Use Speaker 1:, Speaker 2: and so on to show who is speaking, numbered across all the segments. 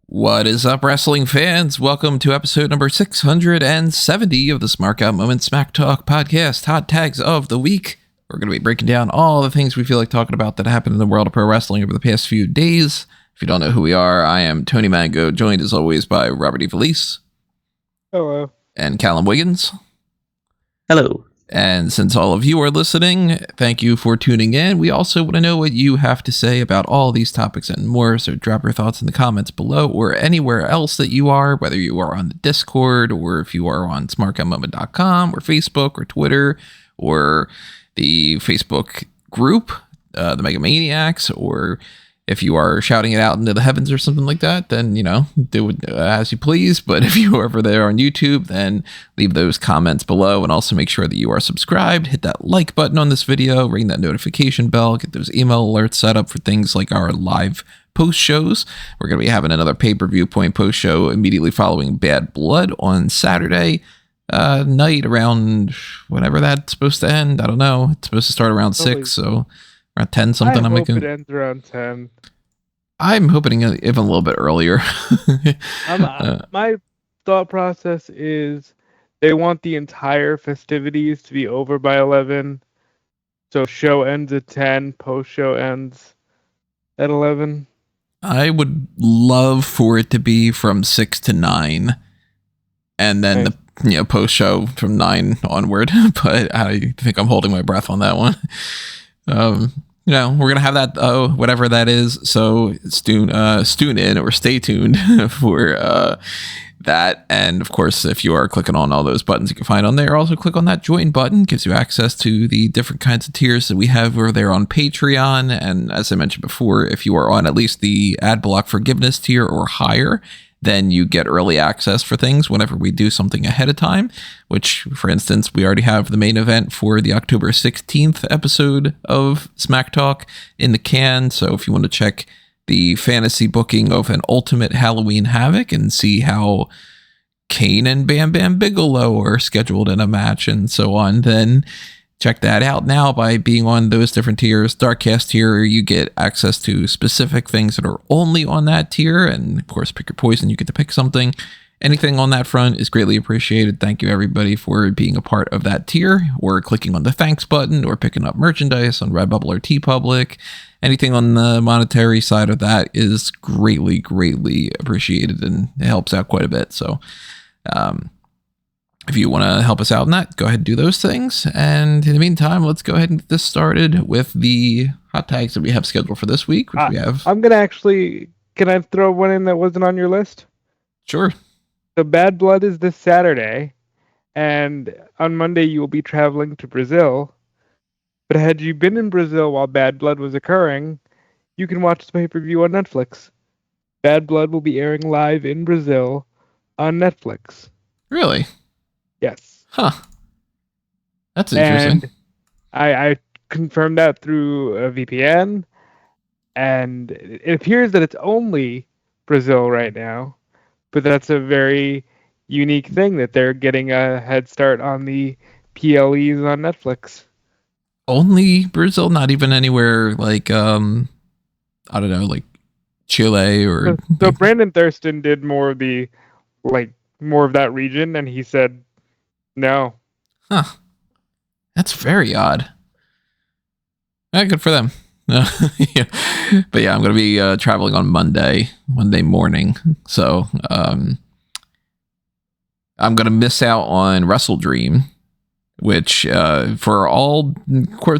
Speaker 1: What is up, wrestling fans? Welcome to episode number 670 of the Smark Out Moment Smack Talk podcast, Hot Tags of the Week. We're going to be breaking down all the things we feel like talking about that happened in the world of pro wrestling over the past few days. If you don't know who we are, I am Tony Mango, joined as always by Robert E. Felice.
Speaker 2: Hello.
Speaker 1: And Callum Wiggins.
Speaker 3: Hello.
Speaker 1: And since all of you are listening, thank you for tuning in. We also want to know what you have to say about all these topics and more, so drop your thoughts in the comments below or anywhere else that you are, whether you are on the Discord or if you are on smarkoutmoment.com or Facebook or Twitter or the Facebook group, the Mega Maniacs, or if you are shouting it out into the heavens or something like that, then, you know, do it as you please. But if you are over there on YouTube, then leave those comments below, and also make sure that you are subscribed. Hit that like button on this video, ring that notification bell, get those email alerts set up for things like our live post shows. We're going to be having another pay-per-view point post show immediately following Bad Blood on Saturday night around whenever that's supposed to end. I don't know. It's supposed to start around 6, so around 10 something.
Speaker 2: I hope it ends around 10.
Speaker 1: I'm hoping even a little bit earlier.
Speaker 2: My thought process is they want the entire festivities to be over by 11. So show ends at 10, post-show ends at 11.
Speaker 1: I would love for it to be from 6 to 9. And then the post-show from 9 onward. But I think I'm holding my breath on that one. We're going to have that, whatever that is. So tune in or stay tuned for that. And of course, if you are clicking on all those buttons you can find on there, also click on that join button. Gives you access to the different kinds of tiers that we have over there on Patreon. And as I mentioned before, if you are on at least the ad block forgiveness tier or higher, then you get early access for things whenever we do something ahead of time, which, for instance, we already have the main event for the October 16th episode of Smack Talk in the can. So if you want to check the fantasy booking of an Ultimate Halloween Havoc and see how Kane and Bam Bam Bigelow are scheduled in a match and so on, then check that out now by being on those different tiers. Darkcast tier, you get access to specific things that are only on that tier. And of course, pick your poison. You get to pick something. Anything on that front is greatly appreciated. Thank you, everybody, for being a part of that tier, or clicking on the thanks button, or picking up merchandise on Redbubble or TeePublic. Anything on the monetary side of that is greatly, greatly appreciated, and it helps out quite a bit. So, if you want to help us out in that, go ahead and do those things. And in the meantime, let's go ahead and get this started with the hot tags that we have scheduled for this week. Which we have.
Speaker 2: I'm going to can I throw one in that wasn't on your list?
Speaker 1: Sure.
Speaker 2: So Bad Blood is this Saturday, and on Monday you will be traveling to Brazil. But had you been in Brazil while Bad Blood was occurring, you can watch the pay-per-view on Netflix. Bad Blood will be airing live in Brazil on Netflix.
Speaker 1: Really?
Speaker 2: Yes.
Speaker 1: Huh. That's interesting.
Speaker 2: And I confirmed that through a VPN, and it appears that it's only Brazil right now, but that's a very unique thing that they're getting a head start on the PLEs on Netflix.
Speaker 1: Only Brazil? Not even anywhere like, I don't know, like Chile or...
Speaker 2: So Brandon Thurston did more of that region, and he said no.
Speaker 1: Huh. That's very odd. Good for them. Yeah. But yeah, I'm going to be traveling on Monday morning. So I'm going to miss out on Wrestle Dream, which for all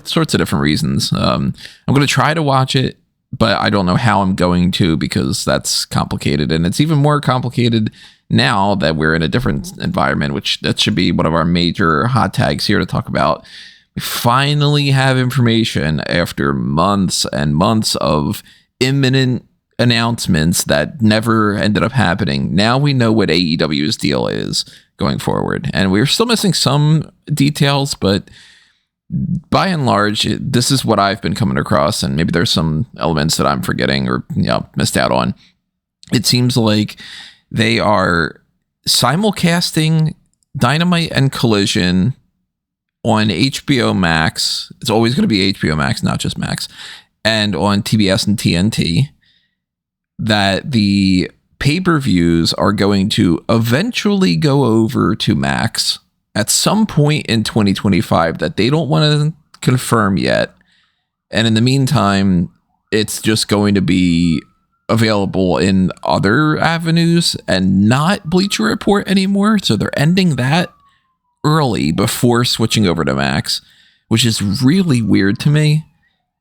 Speaker 1: sorts of different reasons. I'm going to try to watch it, but I don't know how I'm going to, because that's complicated. And it's even more complicated now that we're in a different environment, which that should be one of our major hot tags here to talk about. We finally have information after months and months of imminent announcements that never ended up happening. Now we know what AEW's deal is going forward. And we're still missing some details, but by and large, this is what I've been coming across, and maybe there's some elements that I'm forgetting or missed out on. It seems like they are simulcasting Dynamite and Collision on HBO Max, it's always going to be HBO Max, not just Max, and on TBS and TNT, that the pay-per-views are going to eventually go over to Max at some point in 2025 that they don't want to confirm yet. And in the meantime, it's just going to be available in other avenues and not Bleacher Report anymore. So they're ending that early before switching over to Max, which is really weird to me.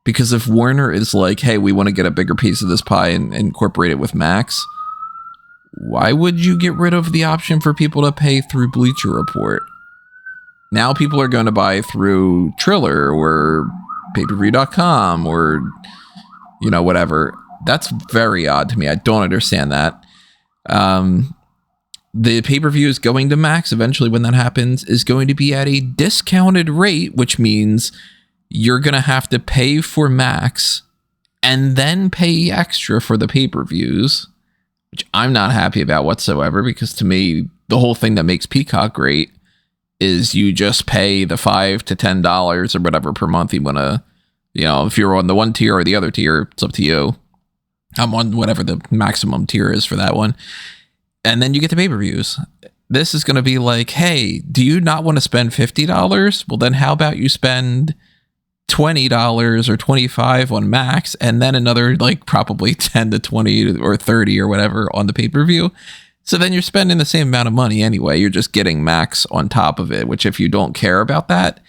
Speaker 1: Because if Warner is like, hey, we want to get a bigger piece of this pie and incorporate it with Max, why would you get rid of the option for people to pay through Bleacher Report? Now people are going to buy through Triller or payperview.com or, whatever. That's very odd to me. I don't understand that. The pay-per-view is going to Max eventually when that happens, is going to be at a discounted rate, which means you're going to have to pay for Max and then pay extra for the pay-per-views, which I'm not happy about whatsoever, because to me, the whole thing that makes Peacock great is you just pay the $5 to $10 or whatever per month you want to, if you're on the one tier or the other tier, it's up to you. I'm on whatever the maximum tier is for that one. And then you get the pay-per-views. This is going to be like, hey, do you not want to spend $50? Well, then how about you spend $20 or $25 on Max and then another probably 10 to 20 or 30 or whatever on the pay-per-view. So then you're spending the same amount of money anyway. You're just getting Max on top of it, which if you don't care about that,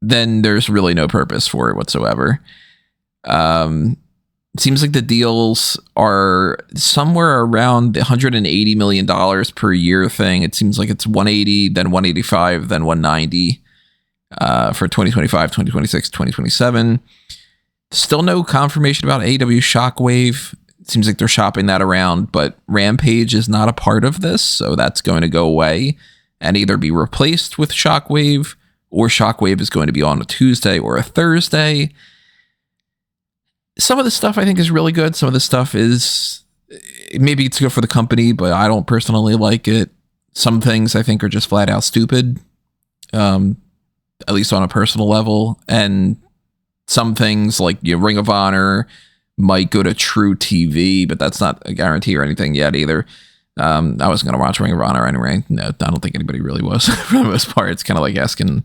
Speaker 1: then there's really no purpose for it whatsoever. Seems like the deals are somewhere around the $180 million per year thing. It seems like it's 180, then 185, then 190 for 2025, 2026, 2027. Still no confirmation about AEW Shockwave. It seems like they're shopping that around, but Rampage is not a part of this, so that's going to go away and either be replaced with Shockwave, or Shockwave is going to be on a Tuesday or a Thursday. Some of the stuff I think is really good. Some of the stuff is, maybe it's good for the company, but I don't personally like it. Some things I think are just flat out stupid, at least on a personal level. And some things like Ring of Honor might go to True TV, but that's not a guarantee or anything yet either. I wasn't going to watch Ring of Honor anyway. No, I don't think anybody really was for the most part. It's kind of like asking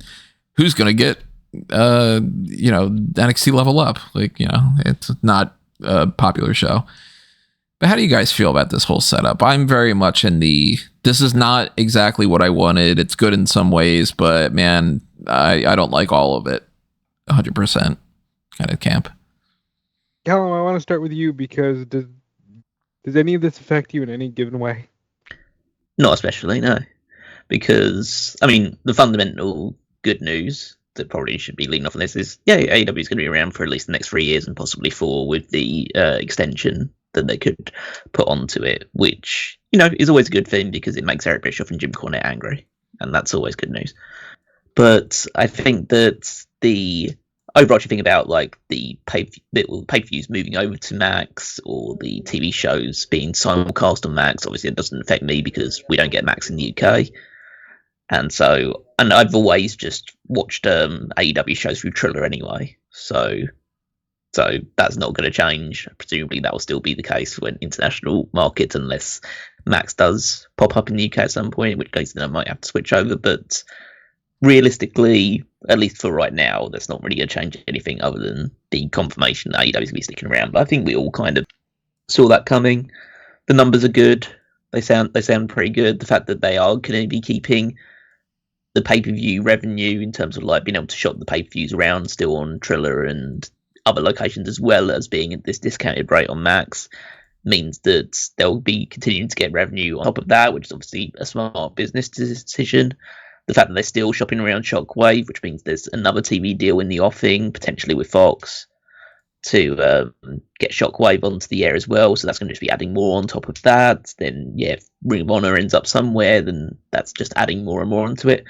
Speaker 1: who's going to get NXT Level Up. It's not a popular show. But how do you guys feel about this whole setup? I'm very much in this is not exactly what I wanted. It's good in some ways, but man, I don't like all of it 100% kind of camp.
Speaker 2: Callum, I want to start with you because does any of this affect you in any given way?
Speaker 3: Not especially, no. Because, the fundamental good news that probably should be leading off on this is, AEW is going to be around for at least the next 3 years and possibly 4 with the extension that they could put onto it, which, is always a good thing because it makes Eric Bischoff and Jim Cornette angry, and that's always good news. But I think that the overarching thing about the pay-per-views moving over to Max or the TV shows being simulcast on Max, obviously it doesn't affect me because we don't get Max in the UK. And I've always just watched AEW shows through Triller anyway. So that's not going to change. Presumably that will still be the case when international markets, unless Max does pop up in the UK at some point, in which case then I might have to switch over. But realistically, at least for right now, that's not really going to change anything other than the confirmation that AEW is going to be sticking around. But I think we all kind of saw that coming. The numbers are good. They sound pretty good. The fact that they are going to be keeping the pay-per-view revenue in terms of being able to shop the pay-per-views around still on Triller and other locations, as well as being at this discounted rate on Max, means that they'll be continuing to get revenue on top of that, which is obviously a smart business decision. The fact that they're still shopping around Shockwave, which means there's another TV deal in the offing, potentially with Fox, to get Shockwave onto the air as well. So that's going to just be adding more on top of that. Then, if Ring of Honor ends up somewhere, then that's just adding more and more onto it.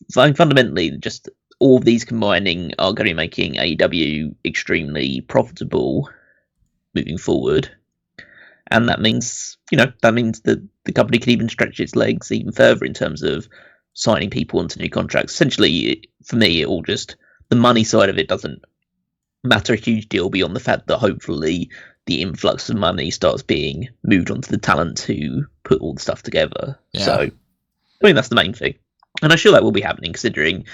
Speaker 3: So fundamentally, just all of these combining are going to be making AEW extremely profitable moving forward. And that means, that the company can even stretch its legs even further in terms of signing people onto new contracts. Essentially, for me, it all just the money side of it doesn't matter a huge deal beyond the fact that hopefully the influx of money starts being moved onto the talent to put all the stuff together.
Speaker 1: Yeah.
Speaker 3: So I think that's the main thing, and I'm sure that will be happening considering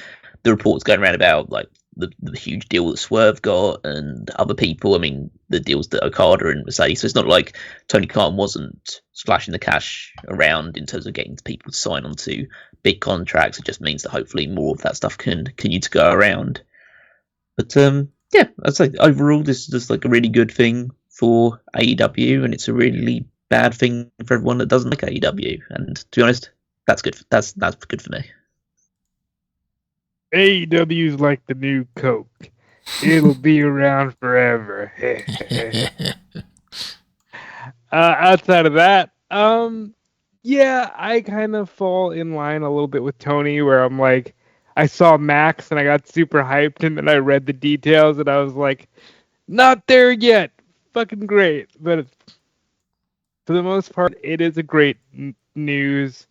Speaker 3: the reports going around about like the huge deal that Swerve got and other people. I mean, the deals that Okada and Mercedes. So it's not like Tony Khan wasn't splashing the cash around in terms of getting people to sign onto big contracts. It just means that hopefully more of that stuff can continue to go around. But yeah, I'd say overall this is just like a really good thing for AEW, and it's a really bad thing for everyone that doesn't like AEW. And to be honest, that's good. That's good for me.
Speaker 2: AEW's like the new Coke. It'll be around forever. Outside of that, yeah, I kind of fall in line a little bit with Tony, where I'm like, I saw Max and I got super hyped, and then I read the details and I was like, not there yet. Fucking great. But for the most part, it is a great news.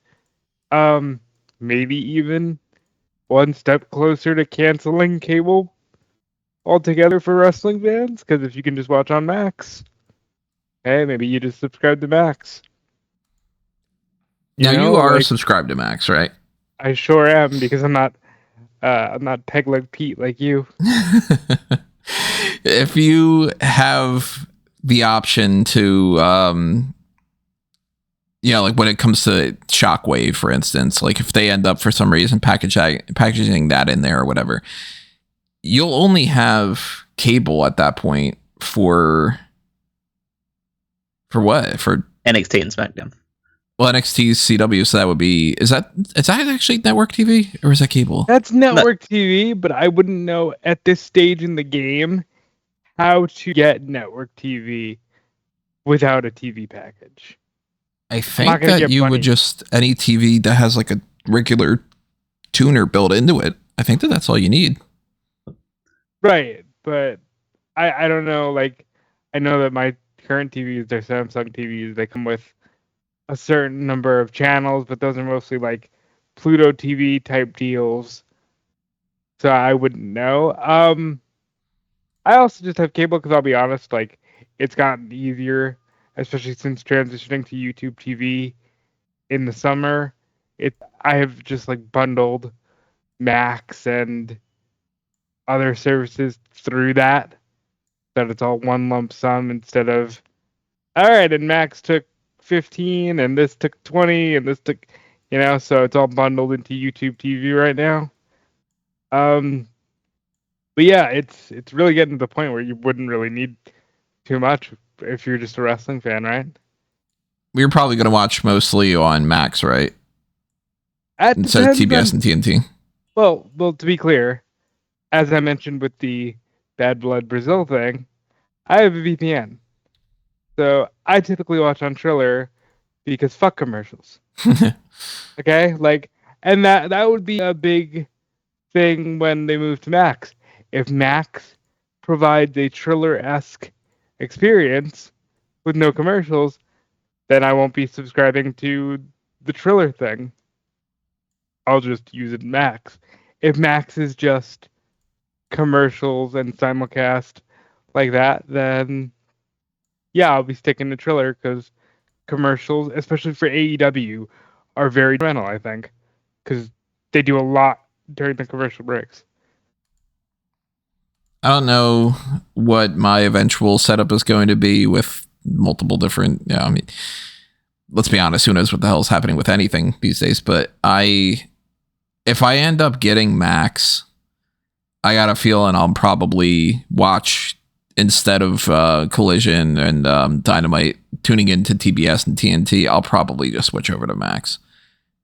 Speaker 2: Maybe even one step closer to canceling cable altogether for wrestling fans, because if you can just watch on Max, hey, maybe you just subscribe to Max.
Speaker 1: You are subscribed to Max, right?
Speaker 2: I sure am, because I'm not peg leg Pete like you.
Speaker 1: If you have the option to like when it comes to Shockwave, for instance, like if they end up for some reason packaging that in there or whatever, you'll only have cable at that point for what? For
Speaker 3: NXT and SmackDown.
Speaker 1: Well, NXT CW, so that would be is that actually network TV or is that cable?
Speaker 2: That's network TV, but I wouldn't know at this stage in the game how to get network TV without a TV package.
Speaker 1: I think that you would just any TV that has like a regular tuner built into it. I think that's all you need.
Speaker 2: Right, but I don't know. Like, I know that my current TVs, they're Samsung TVs. They come with a certain number of channels, but those are mostly like Pluto TV type deals. So I wouldn't know. I also just have cable because I'll be honest, like it's gotten easier, especially since transitioning to YouTube TV in the summer. I have just like bundled Max and other services through that it's all one lump sum instead of all right, and Max took 15 and this took 20 and this took, so it's all bundled into YouTube TV right now. But yeah, it's really getting to the point where you wouldn't really need too much if you're just a wrestling fan, right?
Speaker 1: We're probably going to watch mostly on Max, right? Instead of TBS and TNT.
Speaker 2: Well, to be clear, as I mentioned with the Bad Blood Brazil thing, I have a VPN. So I typically watch on Triller because fuck commercials. Okay? And that would be a big thing when they move to Max. If Max provides a Triller-esque experience with no commercials, then I won't be subscribing to the Triller thing. I'll just use it Max. If Max is just commercials and simulcast like that, then yeah, I'll be sticking to Triller because commercials, especially for AEW, are very detrimental, I think, because they do a lot during the commercial breaks.
Speaker 1: I don't know what my eventual setup is going to be with multiple different, let's be honest, who knows what the hell is happening with anything these days, but if I end up getting Max, I got a feeling I'll probably watch, instead of Collision and Dynamite, tuning into TBS and TNT, I'll probably just switch over to Max.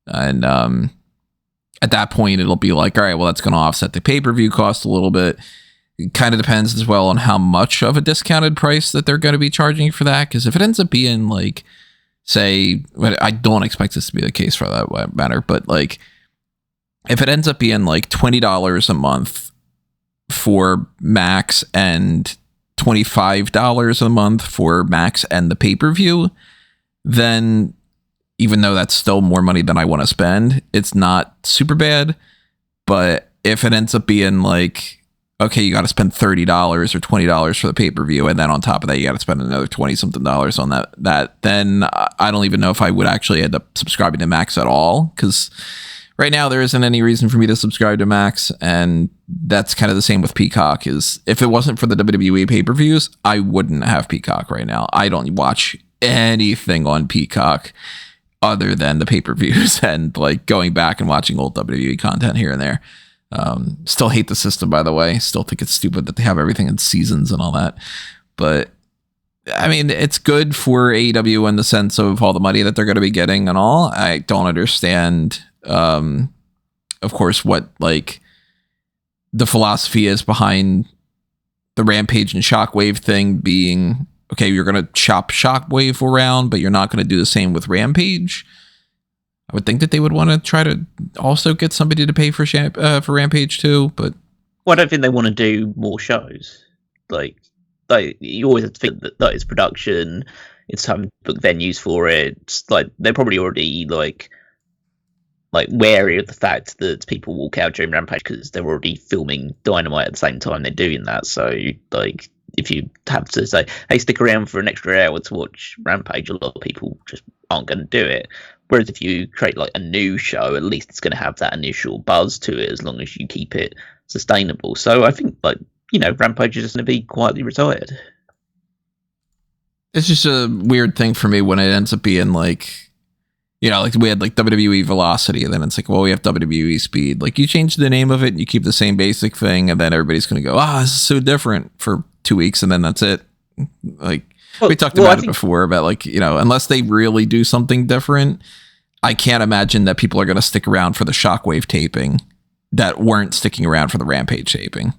Speaker 1: And at that point, it'll be like, all right, well, that's going to offset the pay-per-view cost a little bit. It kind of depends as well on how much of a discounted price that they're going to be charging for that. Because if it ends up being like, say, I don't expect this to be the case for that matter, but like, if it ends up being like $20 a month for Max and $25 a month for Max and the pay-per-view, then even though that's still more money than I want to spend, it's not super bad. But if it ends up being like, okay, you got to spend $30 or $20 for the pay-per-view, and then on top of that, you got to spend another $20-something on that, then I don't even know if I would actually end up subscribing to Max at all, because right now there isn't any reason for me to subscribe to Max, and that's kind of the same with Peacock. Is if it wasn't for the WWE pay-per-views, I wouldn't have Peacock right now. I don't watch anything on Peacock other than the pay-per-views and like going back and watching old WWE content here and there. Still hate the system, by the way. Still think it's stupid that they have everything in seasons and all that. But I mean, it's good for AEW in the sense of all the money that they're going to be getting and all. I don't understand, of course, what like the philosophy is behind the Rampage and Shockwave thing being, okay, you're going to shop Shockwave around, but you're not going to do the same with Rampage. I would think that they would want to try to also get somebody to pay for Rampage too, but
Speaker 3: well, I don't think they want to do more shows. Like you always have to think that it's production. It's time to book venues for it. It's like they're probably already like wary of the fact that people walk out during Rampage because they're already filming Dynamite at the same time they're doing that. So like, if you have to say, hey, stick around for an extra hour to watch Rampage, a lot of people just aren't going to do it. Whereas if you create like a new show, at least it's going to have that initial buzz to it as long as you keep it sustainable. So I think Rampage is just going to be quietly retired.
Speaker 1: It's just a weird thing for me when it ends up being like, like we had like WWE Velocity, and then it's like, well, we have WWE Speed. Like you change the name of it and you keep the same basic thing, and then everybody's going to go, this is so different for 2 weeks, and then that's it. Like we talked about it before about like, unless they really do something different, I can't imagine that people are going to stick around for the Shockwave taping that weren't sticking around for the Rampage taping.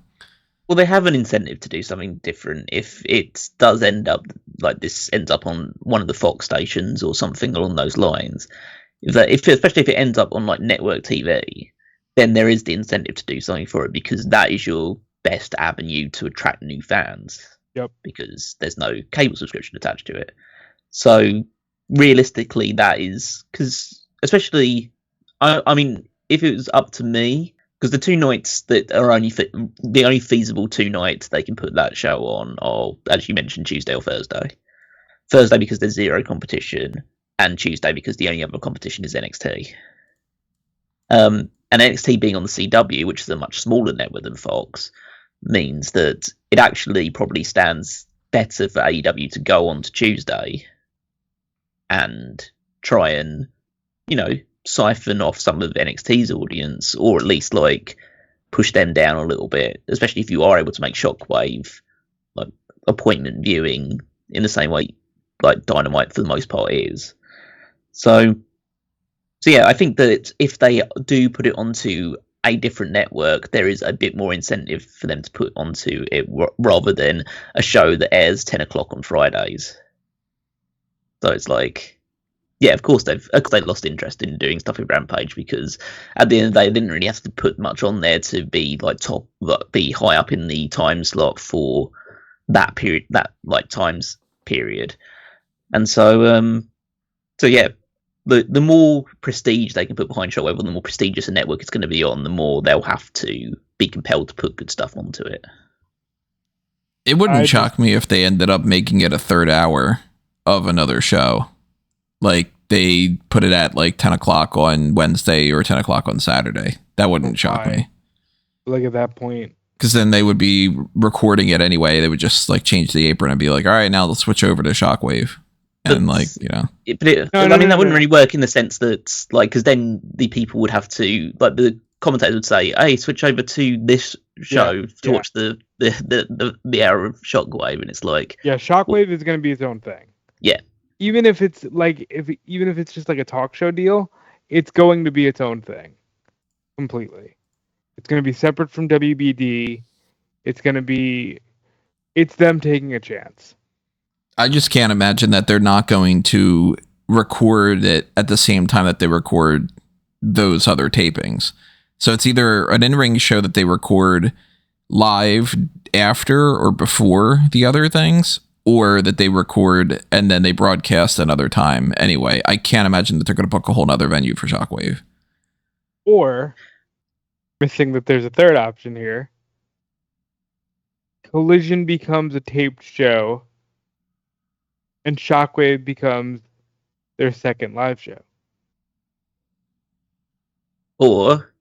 Speaker 3: Well, they have an incentive to do something different if it does end up like this ends up on one of the Fox stations or something along those lines. Especially if it ends up on like network TV, then there is the incentive to do something for it, because that is your best avenue to attract new fans.
Speaker 2: Yep. Because
Speaker 3: there's no cable subscription attached to it. So realistically, that is because, especially, I mean, if it was up to me, because the two nights that are the only feasible two nights they can put that show on are, as you mentioned, Tuesday or Thursday. Thursday because there's zero competition, and Tuesday because the only other competition is NXT. And NXT being on the CW, which is a much smaller network than Fox, means that it actually probably stands better for AEW to go on to Tuesday and try and, siphon off some of NXT's audience, or at least like push them down a little bit, especially if you are able to make Shockwave like appointment viewing in the same way like Dynamite for the most part is. So yeah, I think that if they do put it onto a different network, there is a bit more incentive for them to put onto it rather than a show that airs 10 o'clock on Fridays. So it's like, yeah, of course they've lost interest in doing stuff with Rampage, because at the end of the day, they didn't really have to put much on there to be like be high up in the time slot for that period, that like times period. And so yeah, the more prestige they can put behind Shockwave, the more prestigious a network it's going to be on, the more they'll have to be compelled to put good stuff onto it.
Speaker 1: It wouldn't shock me if they ended up making it a third hour of another show. Like they put it at like 10 o'clock on Wednesday or 10 o'clock on Saturday. That wouldn't shock me.
Speaker 2: Like at that point.
Speaker 1: Because then they would be recording it anyway. They would just like change the apron and be like, all right, now let's switch over to Shockwave. And like,
Speaker 3: that wouldn't really work in the sense that like, because then the people would have to, like the commentators would say, hey, switch over to this show to watch the hour of Shockwave. And it's like,
Speaker 2: yeah, Shockwave is going to be its own thing.
Speaker 3: Yeah.
Speaker 2: Even if it's like, even if it's just like a talk show deal, it's going to be its own thing. Completely. It's going to be separate from WBD. It's them taking a chance.
Speaker 1: I just can't imagine that they're not going to record it at the same time that they record those other tapings. So it's either an in-ring show that they record live after or before the other things, or that they record and then they broadcast another time anyway. I can't imagine that they're going to book a whole nother venue for Shockwave.
Speaker 2: Or, missing that there's a third option here, Collision becomes a taped show and Shockwave becomes their second live show.
Speaker 3: Or,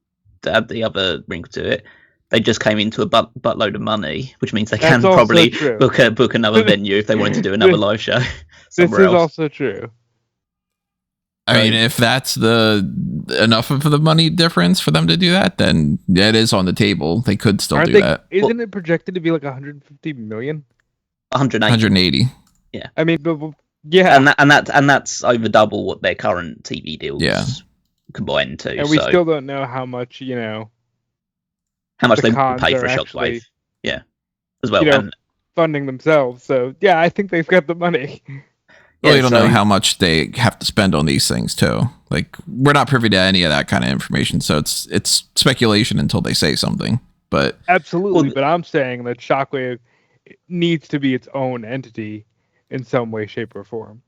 Speaker 3: to add the other wrinkle to it, they just came into a buttload of money, which means they can probably book another venue if they wanted to do another live show somewhere else.
Speaker 2: This is also true.
Speaker 1: I mean, if that's enough of the money difference for them to do that, then it is on the table. They could still do that.
Speaker 2: Isn't it projected to be like 150 million?
Speaker 1: 180.
Speaker 3: Yeah.
Speaker 2: I mean, yeah.
Speaker 3: And that's over double what their current TV deals combined to.
Speaker 2: And we still don't know how much,
Speaker 3: how much they pay for Shockwave. Yeah. As well.
Speaker 2: Funding themselves. So, yeah, I think they've got the money.
Speaker 1: Well, you don't know how much they have to spend on these things, too. Like, we're not privy to any of that kind of information, so it's speculation until they say something. But
Speaker 2: absolutely, but I'm saying that Shockwave needs to be its own entity in some way, shape, or form.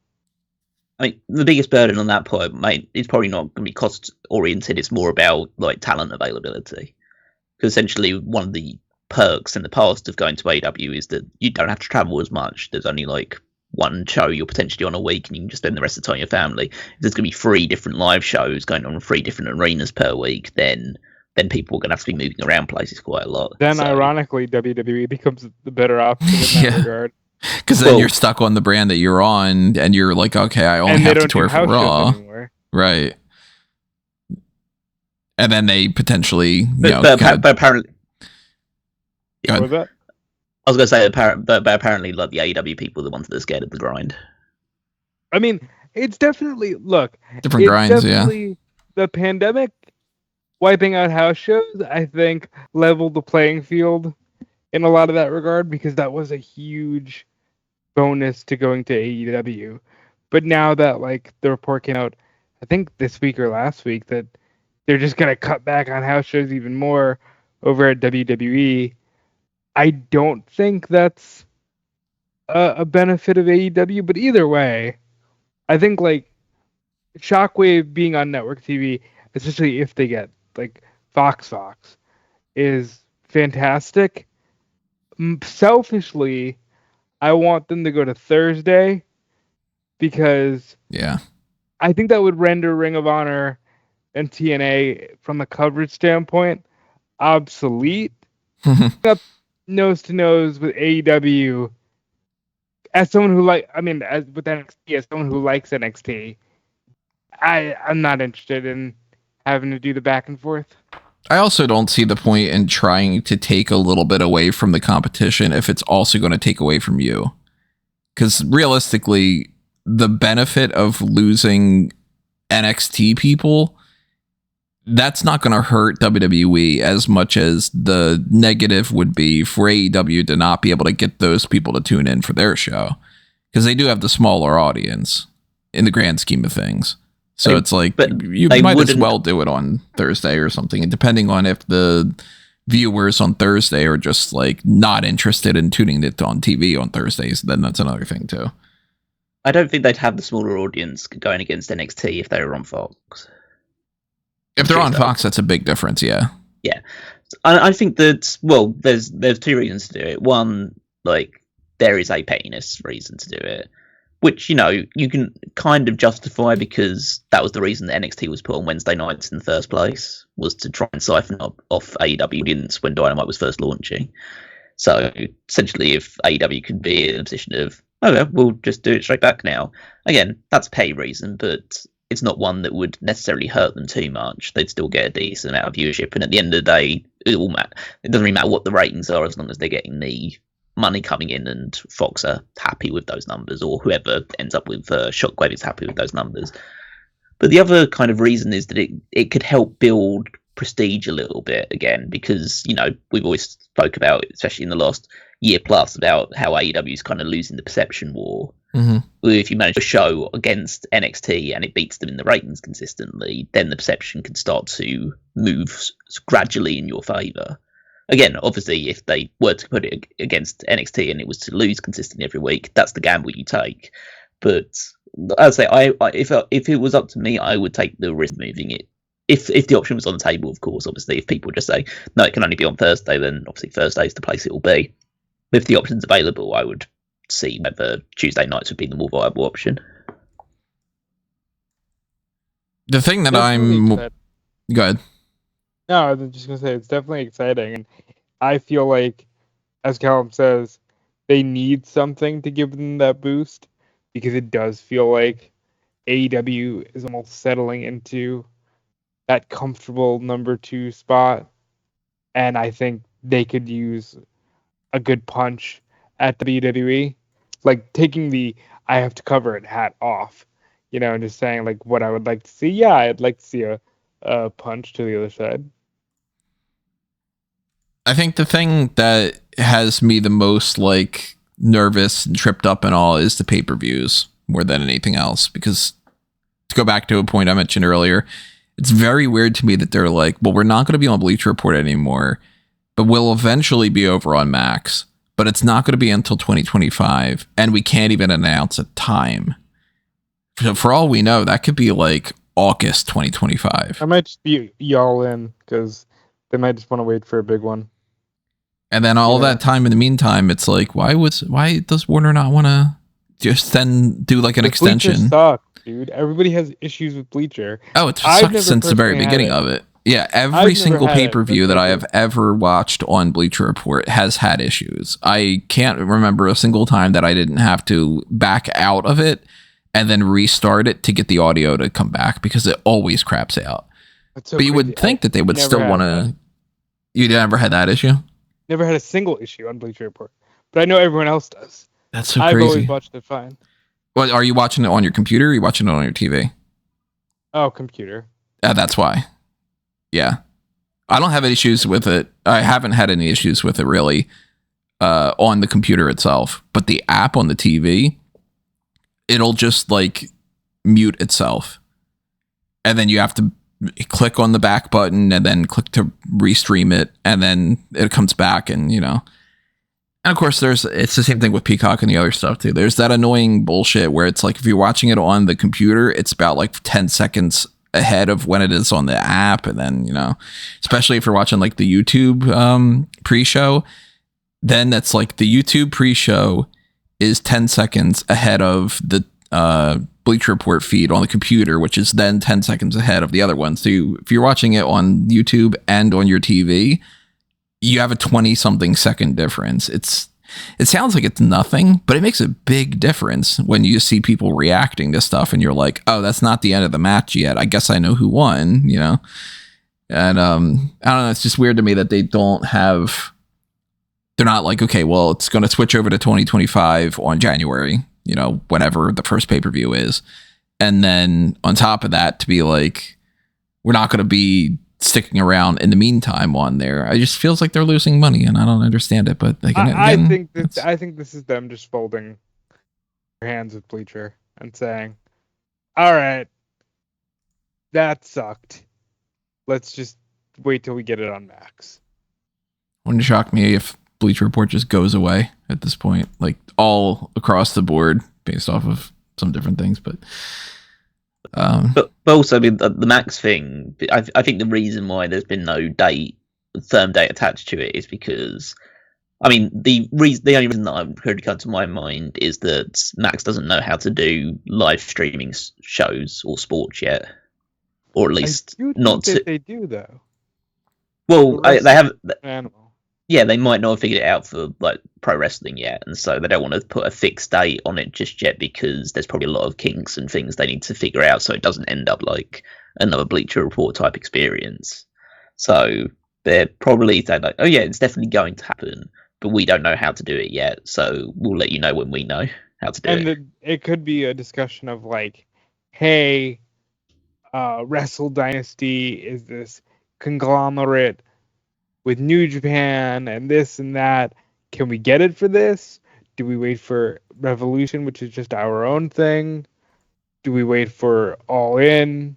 Speaker 3: I mean, the biggest burden on that point, mate, is probably not going to be cost-oriented. It's more about, talent availability. Because essentially, one of the perks in the past of going to AEW is that you don't have to travel as much. There's only, one show you're potentially on a week, and you can just spend the rest of the time with your family. If there's going to be 3 different live shows going on in 3 different arenas per week, then people are going to have to be moving around places quite a lot.
Speaker 2: Then, ironically, WWE becomes the better option in that regard.
Speaker 1: Because then you're stuck on the brand that you're on, and you're like, okay, I only have to tour for Raw. Right. And then they potentially,
Speaker 3: but apparently...
Speaker 2: What was that?
Speaker 3: I was going to say, but apparently, the AEW people are the ones that are scared of the grind.
Speaker 2: I mean, it's definitely,
Speaker 1: different grinds, yeah.
Speaker 2: The pandemic wiping out house shows, I think, leveled the playing field in a lot of that regard, because that was a huge bonus to going to AEW. But now that, the report came out, I think this week or last week, that they're just going to cut back on house shows even more over at WWE, I don't think that's a benefit of AEW, but either way, I think Shockwave being on network TV, especially if they get Fox, is fantastic. Selfishly, I want them to go to Thursday because I think that would render Ring of Honor and TNA from a coverage standpoint obsolete. Up nose to nose with AEW, as someone who as with NXT, as someone who likes NXT, I'm not interested in having to do the back and forth.
Speaker 1: I also don't see the point in trying to take a little bit away from the competition if it's also going to take away from you. Because realistically, the benefit of losing NXT people, that's not going to hurt WWE as much as the negative would be for AEW to not be able to get those people to tune in for their show. Because they do have the smaller audience in the grand scheme of things. So you might as well do it on Thursday or something. And depending on if the viewers on Thursday are just not interested in tuning it on TV on Thursdays, then that's another thing too.
Speaker 3: I don't think they'd have the smaller audience going against NXT if they were on Fox.
Speaker 1: If they're on Fox, that's a big difference, yeah.
Speaker 3: Yeah. I think that, there's 2 reasons to do it. One, there is a pettiness reason to do it, which, you can kind of justify because that was the reason that NXT was put on Wednesday nights in the first place, was to try and siphon off AEW audience when Dynamite was first launching. So, essentially, if AEW could be in a position of, we'll just do it straight back now. Again, that's a pay reason, but it's not one that would necessarily hurt them too much. They'd still get a decent amount of viewership, and at the end of the day, it doesn't really matter what the ratings are as long as they're getting the money coming in and Fox are happy with those numbers, or whoever ends up with Shockwave is happy with those numbers. But the other kind of reason is that it could help build prestige a little bit again, because we've always spoke about, especially in the last year plus, about how AEW is kind of losing the perception war.
Speaker 1: Mm-hmm.
Speaker 3: If you manage a show against NXT and it beats them in the ratings consistently, then the perception can start to move gradually in your favour. Again, obviously, if they were to put it against NXT and it was to lose consistently every week, that's the gamble you take. But I'd say, if it was up to me, I would take the risk of moving it. If the option was on the table, of course. Obviously, if people just say no, it can only be on Thursday, then obviously Thursday is the place it will be. If the option's available, I would see whether Tuesday nights would be the more viable option.
Speaker 1: The thing that go ahead.
Speaker 2: No, I was just gonna say it's definitely exciting, and I feel like, as Callum says, they need something to give them that boost, because it does feel like AEW is almost settling into that comfortable number 2 spot, and I think they could use a good punch at WWE, like taking the "I have to cover it" hat off, and just saying like what I would like to see. Yeah, I'd like to see a punch to the other side.
Speaker 1: I think the thing that has me the most like nervous and tripped up and all is the pay-per-views more than anything else, because to go back to a point I mentioned earlier, it's very weird to me that they're like, well, we're not going to be on Bleacher Report anymore, but we'll eventually be over on Max, but it's not going to be until 2025, and we can't even announce a time. So for all we know, that could be like August 2025.
Speaker 2: I might just be y'all in, because they might just want to wait for a big one.
Speaker 1: And then all that time in the meantime, it's like, why does Warner not want to just then do like an extension?
Speaker 2: Bleacher sucks, dude. Everybody has issues with Bleacher.
Speaker 1: Oh, it's sucked since the very beginning of it. Yeah, every single pay-per-view that I have ever watched on Bleacher Report has had issues. I can't remember a single time that I didn't have to back out of it and then restart it to get the audio to come back, because it always craps out.
Speaker 2: So
Speaker 1: but you would think that they would still want to... You never had that issue?
Speaker 2: Never had a single issue on Bleacher Report, but I know everyone else does.
Speaker 1: That's so crazy.
Speaker 2: I've always watched it fine.
Speaker 1: Well, are you watching it on your computer, or are you watching it on your TV?
Speaker 2: Oh, computer.
Speaker 1: That's why. Yeah. I don't have any issues with it. I haven't had any issues with it really on the computer itself, but the app on the TV, it'll just like mute itself. And then you have to click on the back button and then click to restream it, and then it comes back, and and of course it's the same thing with Peacock and the other stuff too. There's that annoying bullshit where it's like, if you're watching it on the computer, it's about like 10 seconds ahead of when it is on the app, and then especially if you're watching like the YouTube pre-show, then that's like the YouTube pre-show is 10 seconds ahead of the Bleacher Report feed on the computer, which is then 10 seconds ahead of the other one. So if you're watching it on YouTube and on your TV, you have a 20-something second difference. It sounds like it's nothing, but it makes a big difference when you see people reacting to stuff and you're like, oh, that's not the end of the match yet. I guess I know who won, And I don't know, it's just weird to me that they're not like, okay, well, it's going to switch over to 2025 on January, whenever the first pay-per-view is. And then on top of that, to be like, we're not going to be sticking around in the meantime on there. It just feels like they're losing money, and I don't understand it. But again,
Speaker 2: I think this is them just folding their hands with Bleacher and saying, all right, that sucked. Let's just wait till we get it on Max.
Speaker 1: Wouldn't shock me if Bleacher Report just goes away at this point, like all across the board, based off of some different things. But
Speaker 3: also, I mean, the Max thing, I think the reason why there's been no firm date attached to it is because, I mean, the only reason that could come to my mind is that Max doesn't know how to do live streaming shows or sports yet, or at least not to.
Speaker 2: They do though.
Speaker 3: Well, they have.
Speaker 2: Animal.
Speaker 3: Yeah, they might not have figured it out for like pro wrestling yet, and so they don't want to put a fixed date on it just yet, because there's probably a lot of kinks and things they need to figure out, so it doesn't end up like another Bleacher Report type experience. So they're probably saying like, oh yeah, it's definitely going to happen, but we don't know how to do it yet, so we'll let you know when we know how to do it.
Speaker 2: And it could be a discussion of like, hey, Wrestle Dynasty is this conglomerate with New Japan and this and that. Can we get it for this? Do we wait for Revolution, which is just our own thing? Do we wait for All In?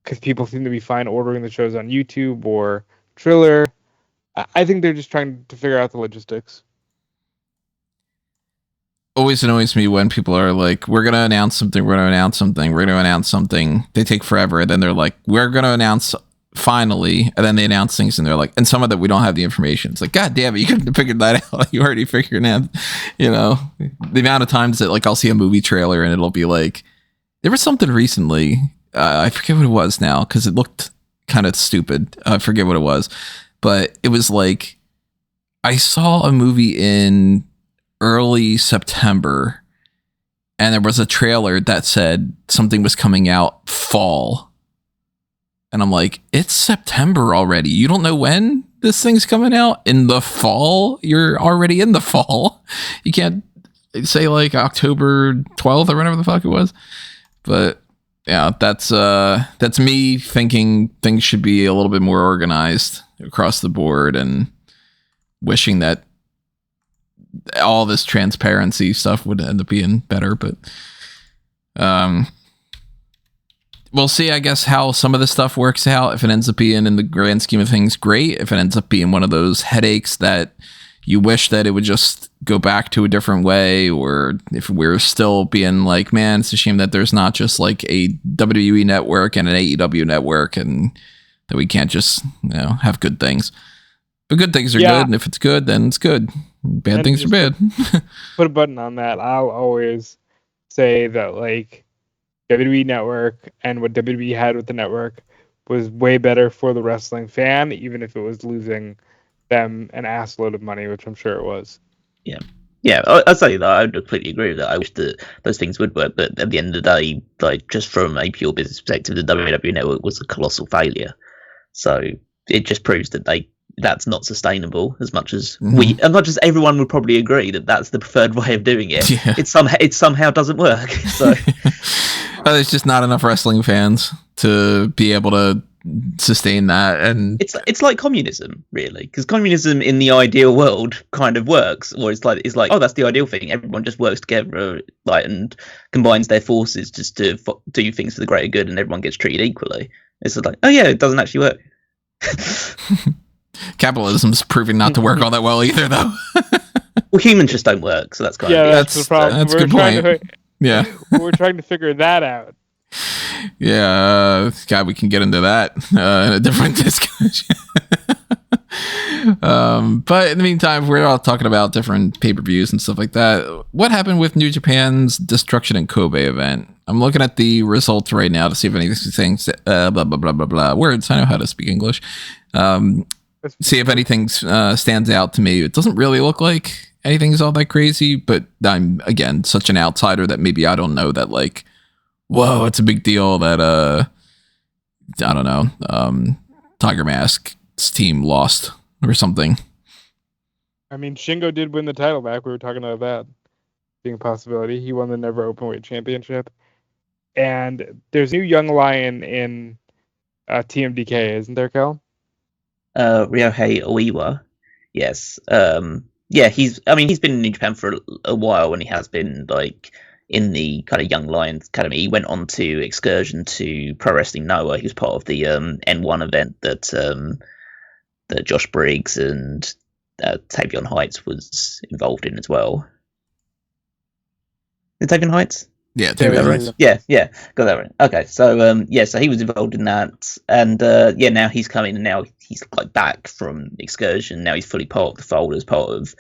Speaker 2: Because people seem to be fine ordering the shows on YouTube or Triller. I think they're just trying to figure out the logistics.
Speaker 1: Always annoys me when people are like, we're going to announce something, we're going to announce something, we're going to announce something. They take forever. And then they're like, we're going to announce finally. And then they announce things and they're like, and some of that we don't have the information. It's like, God damn it, you couldn't have figured that out. You already figured it out. You know, the amount of times that like I'll see a movie trailer and it'll be like, there was something recently. I forget what it was now because it looked kind of stupid. I forget what it was. But it was like, I saw a movie in early September and there was a trailer that said something was coming out fall. And I'm like, it's September already. You don't know when this thing's coming out? In the fall? You're already in the fall. You can't say like October 12th or whatever the fuck it was. But yeah, that's me thinking things should be a little bit more organized across the board and wishing that all this transparency stuff would end up being better. But we'll see, I guess, how some of this stuff works out. If it ends up being, in the grand scheme of things, great. If it ends up being one of those headaches that you wish that it would just go back to a different way, or if we're still being like, man, it's a shame that there's not just like a WWE network and an AEW network and that we can't just, have good things. But good things are good, and if it's good, then it's good. Bad things are bad.
Speaker 2: Put a button on that. I'll always say that like WWE Network and what WWE had with the network was way better for the wrestling fan, even if it was losing them an ass load of money, which I'm sure it was.
Speaker 3: Yeah, I'd say that I would completely agree with that. I wish that those things would work, but at the end of the day, like just from a pure business perspective, the WWE Network was a colossal failure. So it just proves that that's not sustainable as much as as much as everyone would probably agree that that's the preferred way of doing it. Yeah. It somehow doesn't work. So
Speaker 1: there's just not enough wrestling fans to be able to sustain that, and
Speaker 3: it's like communism, really, because communism in the ideal world kind of works, or it's like oh, that's the ideal thing. Everyone just works together, like, and combines their forces just to do things for the greater good, and everyone gets treated equally. It's like, oh yeah, it doesn't actually work.
Speaker 1: Capitalism's proving not to work all that well either, though.
Speaker 3: Well, humans just don't work, so that's kind of
Speaker 2: that's the problem.
Speaker 1: That's a good point.
Speaker 2: We're trying to figure that out.
Speaker 1: Yeah, God, we can get into that in a different discussion. But in the meantime, we're all talking about different pay-per-views and stuff like that. What happened with New Japan's Destruction in Kobe event? I'm looking at the results right now to see if anything blah blah blah blah blah words. I know how to speak English. See if anything stands out to me. It doesn't really look like anything's all that crazy, but I'm, again, such an outsider that maybe I don't know that, like, whoa, it's a big deal that I don't know, Tiger Mask's team lost or something.
Speaker 2: I mean, Shingo did win the title back. We were talking about that being a possibility. He won the Never Openweight Championship. And there's a new young lion in TMDK, isn't there, Cal?
Speaker 3: Ryohei Oiwa. Yes. He's been in New Japan for a while, and he has been like in the kind of Young Lions Academy. He went on to excursion to Pro Wrestling Noah. He was part of the N1 event that Josh Briggs and Tavion Heights was involved in as well. Is it Tavion Heights?
Speaker 1: Yeah, right.
Speaker 3: Yeah, got that right. Okay, so so he was involved in that, and now he's coming, and now he's like back from excursion. Now he's fully part of the fold as part of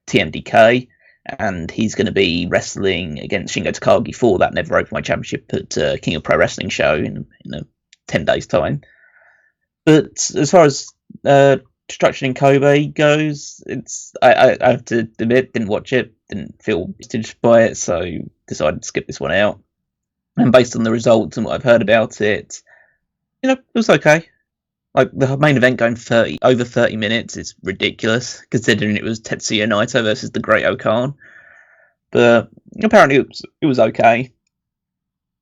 Speaker 3: TMDK, and he's going to be wrestling against Shingo Takagi for that Never Openweight Championship at King of Pro Wrestling show in 10 days' time. But as far as Destruction in Kobe goes, I have to admit, didn't watch it, didn't feel interested by it, so decided to skip this one out. And based on the results and what I've heard about it, it was okay. Like, the main event going over 30 minutes is ridiculous, considering it was Tetsuya Naito versus the Great Okan. But apparently it was okay.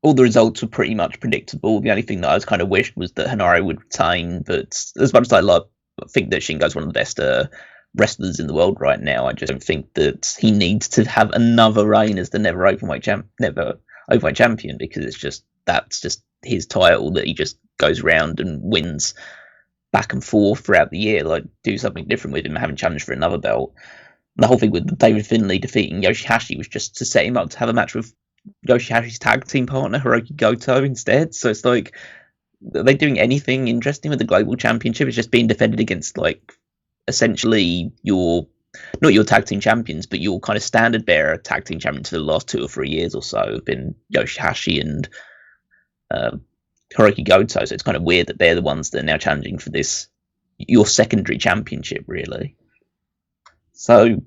Speaker 3: All the results were pretty much predictable. The only thing that I was kind of wished was that Hanare would retain, but as much as I think that Shingo's one of the best wrestlers in the world right now, I just don't think that he needs to have another reign as the Never Openweight Champion, because that's just his title that he just goes around and wins back and forth throughout the year, like do something different with him, having challenged for another belt. And the whole thing with David Finlay defeating Yoshihashi was just to set him up to have a match with Yoshihashi's tag team partner Hiroki Goto instead. So it's like, are they doing anything interesting with the global championship? It's just being defended against like essentially not your tag team champions, but your kind of standard bearer tag team champions for the last 2 or 3 years or so have been Yoshihashi and Hiroki Goto. So it's kind of weird that they're the ones that are now challenging for this, your secondary championship, really. So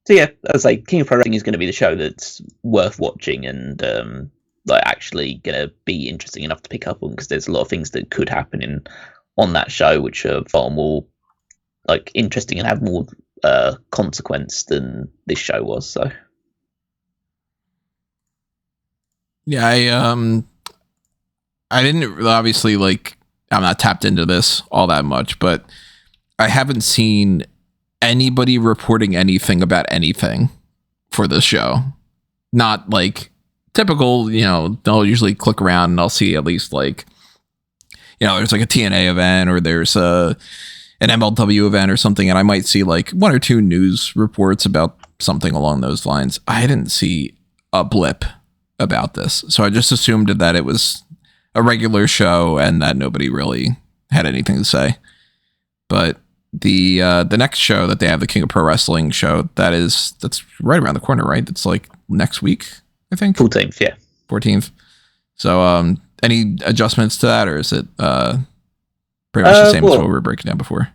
Speaker 3: yeah, as I say, King of Pro Wrestling is going to be the show that's worth watching and like actually going to be interesting enough to pick up on, because there's a lot of things that could happen on that show which are far more like interesting and have more consequence than this show was. So
Speaker 1: yeah, I didn't obviously, like, I'm not tapped into this all that much, but I haven't seen anybody reporting anything about anything for this show. Not like typical, you know, they'll usually click around and I'll see at least like, you know, there's like a TNA event or there's an MLW event or something, and I might see like 1 or 2 news reports about something along those lines. I didn't see a blip about this, so I just assumed that it was a regular show and that nobody really had anything to say. But the next show that they have, the King of Pro Wrestling show, that's right around the corner, right? It's like next week, I think.
Speaker 3: 14th, yeah.
Speaker 1: 14th. So any adjustments to that, or is it pretty much the same as what we were breaking down before?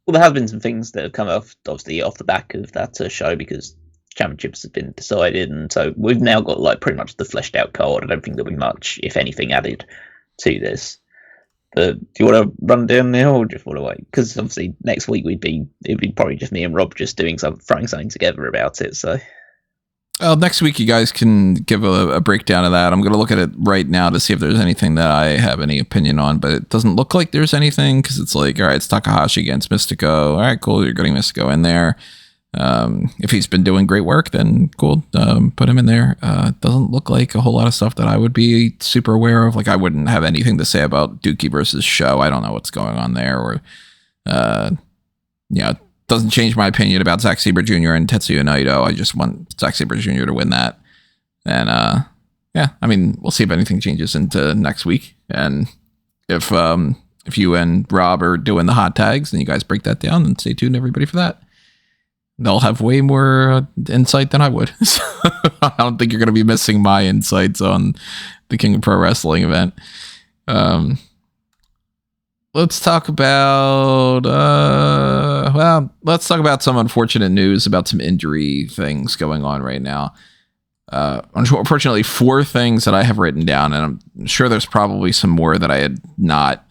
Speaker 3: Well, there have been some things that have come off, obviously, off the back of that show, because championships have been decided, and so we've now got like pretty much the fleshed out card. I don't think there'll be much, if anything, added to this. But do you want to run down now, or just want to wait? Because obviously next week it'd be probably just me and Rob just throwing something together about it. So
Speaker 1: next week you guys can give a breakdown of that. I'm going to look at it right now to see if there's anything that I have any opinion on, but it doesn't look like there's anything, because it's like, all right, it's Takahashi against Mystico. All right, cool, you're getting Mystico in there. If he's been doing great work, then cool, put him in there. Doesn't look like a whole lot of stuff that I would be super aware of. Like, I wouldn't have anything to say about Dookie versus Show. I don't know what's going on there, or it doesn't change my opinion about Zack Sabre Jr. and Tetsuya Naito. I just want Zack Sabre Jr. to win that. And yeah, I mean, we'll see if anything changes into next week, and if you and Rob are doing the hot tags and you guys break that down, then stay tuned, everybody, for that. They'll have way more insight than I would. So I don't think you're going to be missing my insights on the King of Pro Wrestling event. Let's talk about, let's talk about some unfortunate news about some injury things going on right now. Unfortunately, 4 things that I have written down, and I'm sure there's probably some more that I had not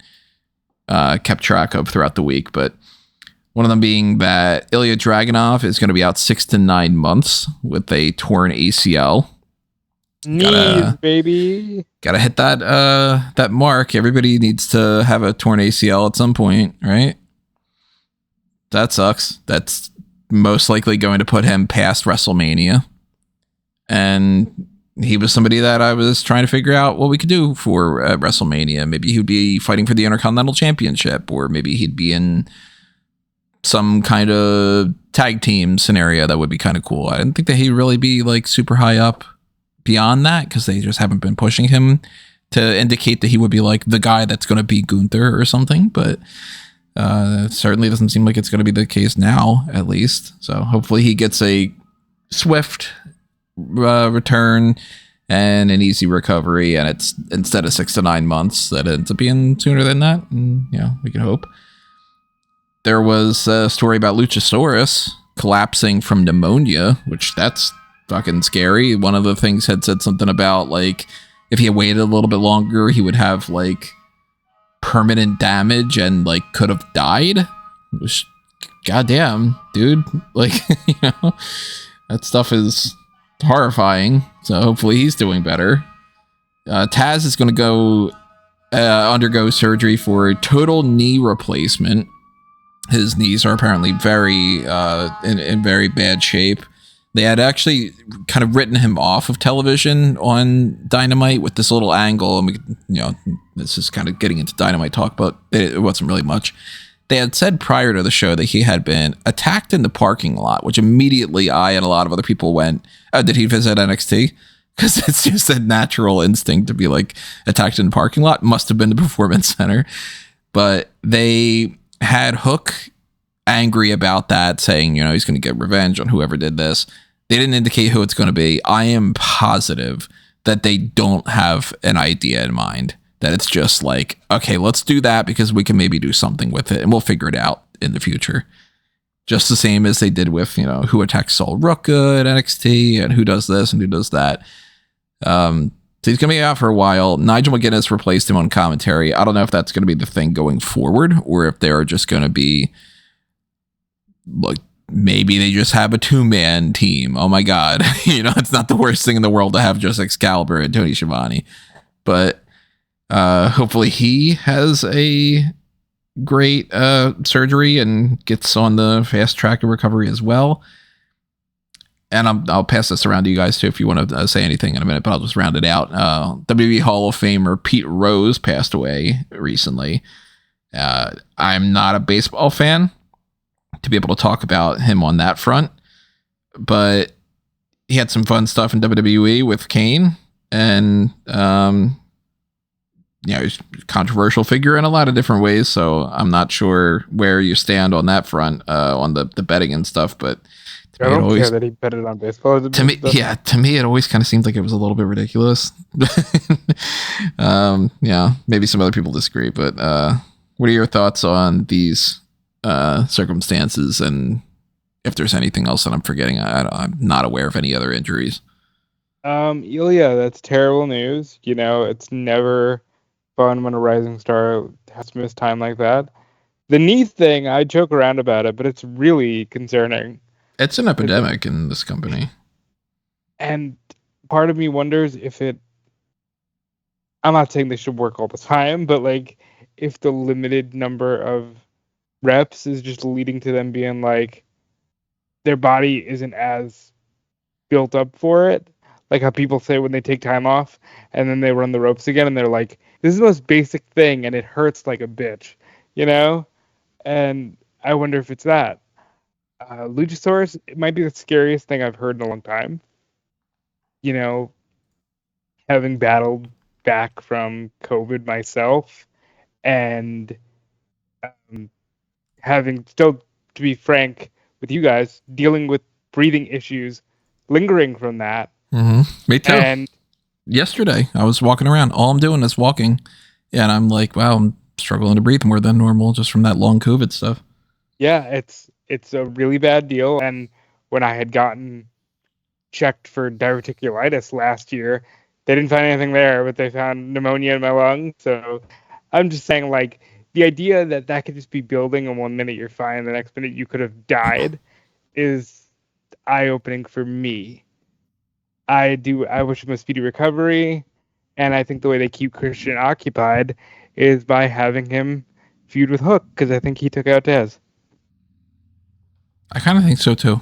Speaker 1: kept track of throughout the week, but one of them being that Ilja Dragunov is going to be out 6 to 9 months with a torn ACL.
Speaker 2: Knees, baby.
Speaker 1: Gotta hit that mark. Everybody needs to have a torn ACL at some point, right? That sucks. That's most likely going to put him past WrestleMania. And he was somebody that I was trying to figure out what we could do for WrestleMania. Maybe he'd be fighting for the Intercontinental Championship, or maybe he'd be in some kind of tag team scenario that would be kind of cool. I didn't think that he'd really be like super high up beyond that, because they just haven't been pushing him to indicate that he would be like the guy that's going to be Gunther or something. But it certainly doesn't seem like it's going to be the case now, at least. So hopefully he gets a swift return and an easy recovery, and it's instead of 6 to 9 months, that it ends up being sooner than that. And we can hope. There was a story about Luchasaurus collapsing from pneumonia, which that's fucking scary. One of the things had said something about like if he had waited a little bit longer, he would have like permanent damage and like could have died. Which, goddamn, dude, like that stuff is horrifying. So hopefully he's doing better. Taz is going to go undergo surgery for a total knee replacement. His knees are apparently very in very bad shape. They had actually kind of written him off of television on Dynamite with this little angle, and this is kind of getting into Dynamite talk, but it wasn't really much. they had said prior to the show that he had been attacked in the parking lot, which immediately I and a lot of other people went, oh, did he visit NXT? Because it's just a natural instinct to be like attacked in the parking lot. Must have been the Performance Center. But they had Hook angry about that, saying, he's going to get revenge on whoever did this. They didn't indicate who it's going to be. I am positive that they don't have an idea in mind, that it's just like, okay, let's do that because we can maybe do something with it and we'll figure it out in the future. Just the same as they did with, who attacks Sol Ruka at NXT and who does this and who does that. So he's going to be out for a while. Nigel McGuinness replaced him on commentary. I don't know if that's going to be the thing going forward or if they're just going to be like, maybe they just have a 2-man team. Oh my God. It's not the worst thing in the world to have just Excalibur and Tony Schiavone, but hopefully he has a great surgery and gets on the fast track of recovery as well. And I'll pass this around to you guys too if you want to say anything in a minute, but I'll just round it out. WWE Hall of Famer Pete Rose passed away recently. I'm not a baseball fan to be able to talk about him on that front, but he had some fun stuff in WWE with Kane, and he's a controversial figure in a lot of different ways, so I'm not sure where you stand on that front, on the betting and stuff, but
Speaker 2: I don't care that he betted on baseball.
Speaker 1: To me, it always kind of seemed like it was a little bit ridiculous. Maybe some other people disagree, but what are your thoughts on these circumstances, and if there's anything else that I'm forgetting? I'm not aware of any other injuries.
Speaker 2: Ilja, that's terrible news. It's never fun when a rising star has to miss time like that. The knee thing, I joke around about it, but it's really concerning.
Speaker 1: It's an epidemic in this company.
Speaker 2: And part of me wonders if I'm not saying they should work all the time, but like if the limited number of reps is just leading to them being like their body isn't as built up for it. Like how people say when they take time off and then they run the ropes again and they're like, this is the most basic thing and it hurts like a bitch, And I wonder if it's that. Luchasaurus, it might be the scariest thing I've heard in a long time. Having battled back from COVID myself and having still, to be frank with you guys, dealing with breathing issues, lingering from that.
Speaker 1: Mm-hmm. Me too.
Speaker 2: And
Speaker 1: yesterday, I was walking around. All I'm doing is walking. And I'm like, wow, I'm struggling to breathe more than normal just from that long COVID stuff.
Speaker 2: Yeah, it's a really bad deal. And when I had gotten checked for diverticulitis last year, they didn't find anything there, but they found pneumonia in my lungs. So I'm just saying, like, the idea that could just be building, and 1 minute you're fine, the next minute you could have died, is eye-opening for me. I wish him a speedy recovery, and I think the way they keep Christian occupied is by having him feud with Hook, because I think he took out Taz.
Speaker 1: I kind of think so too.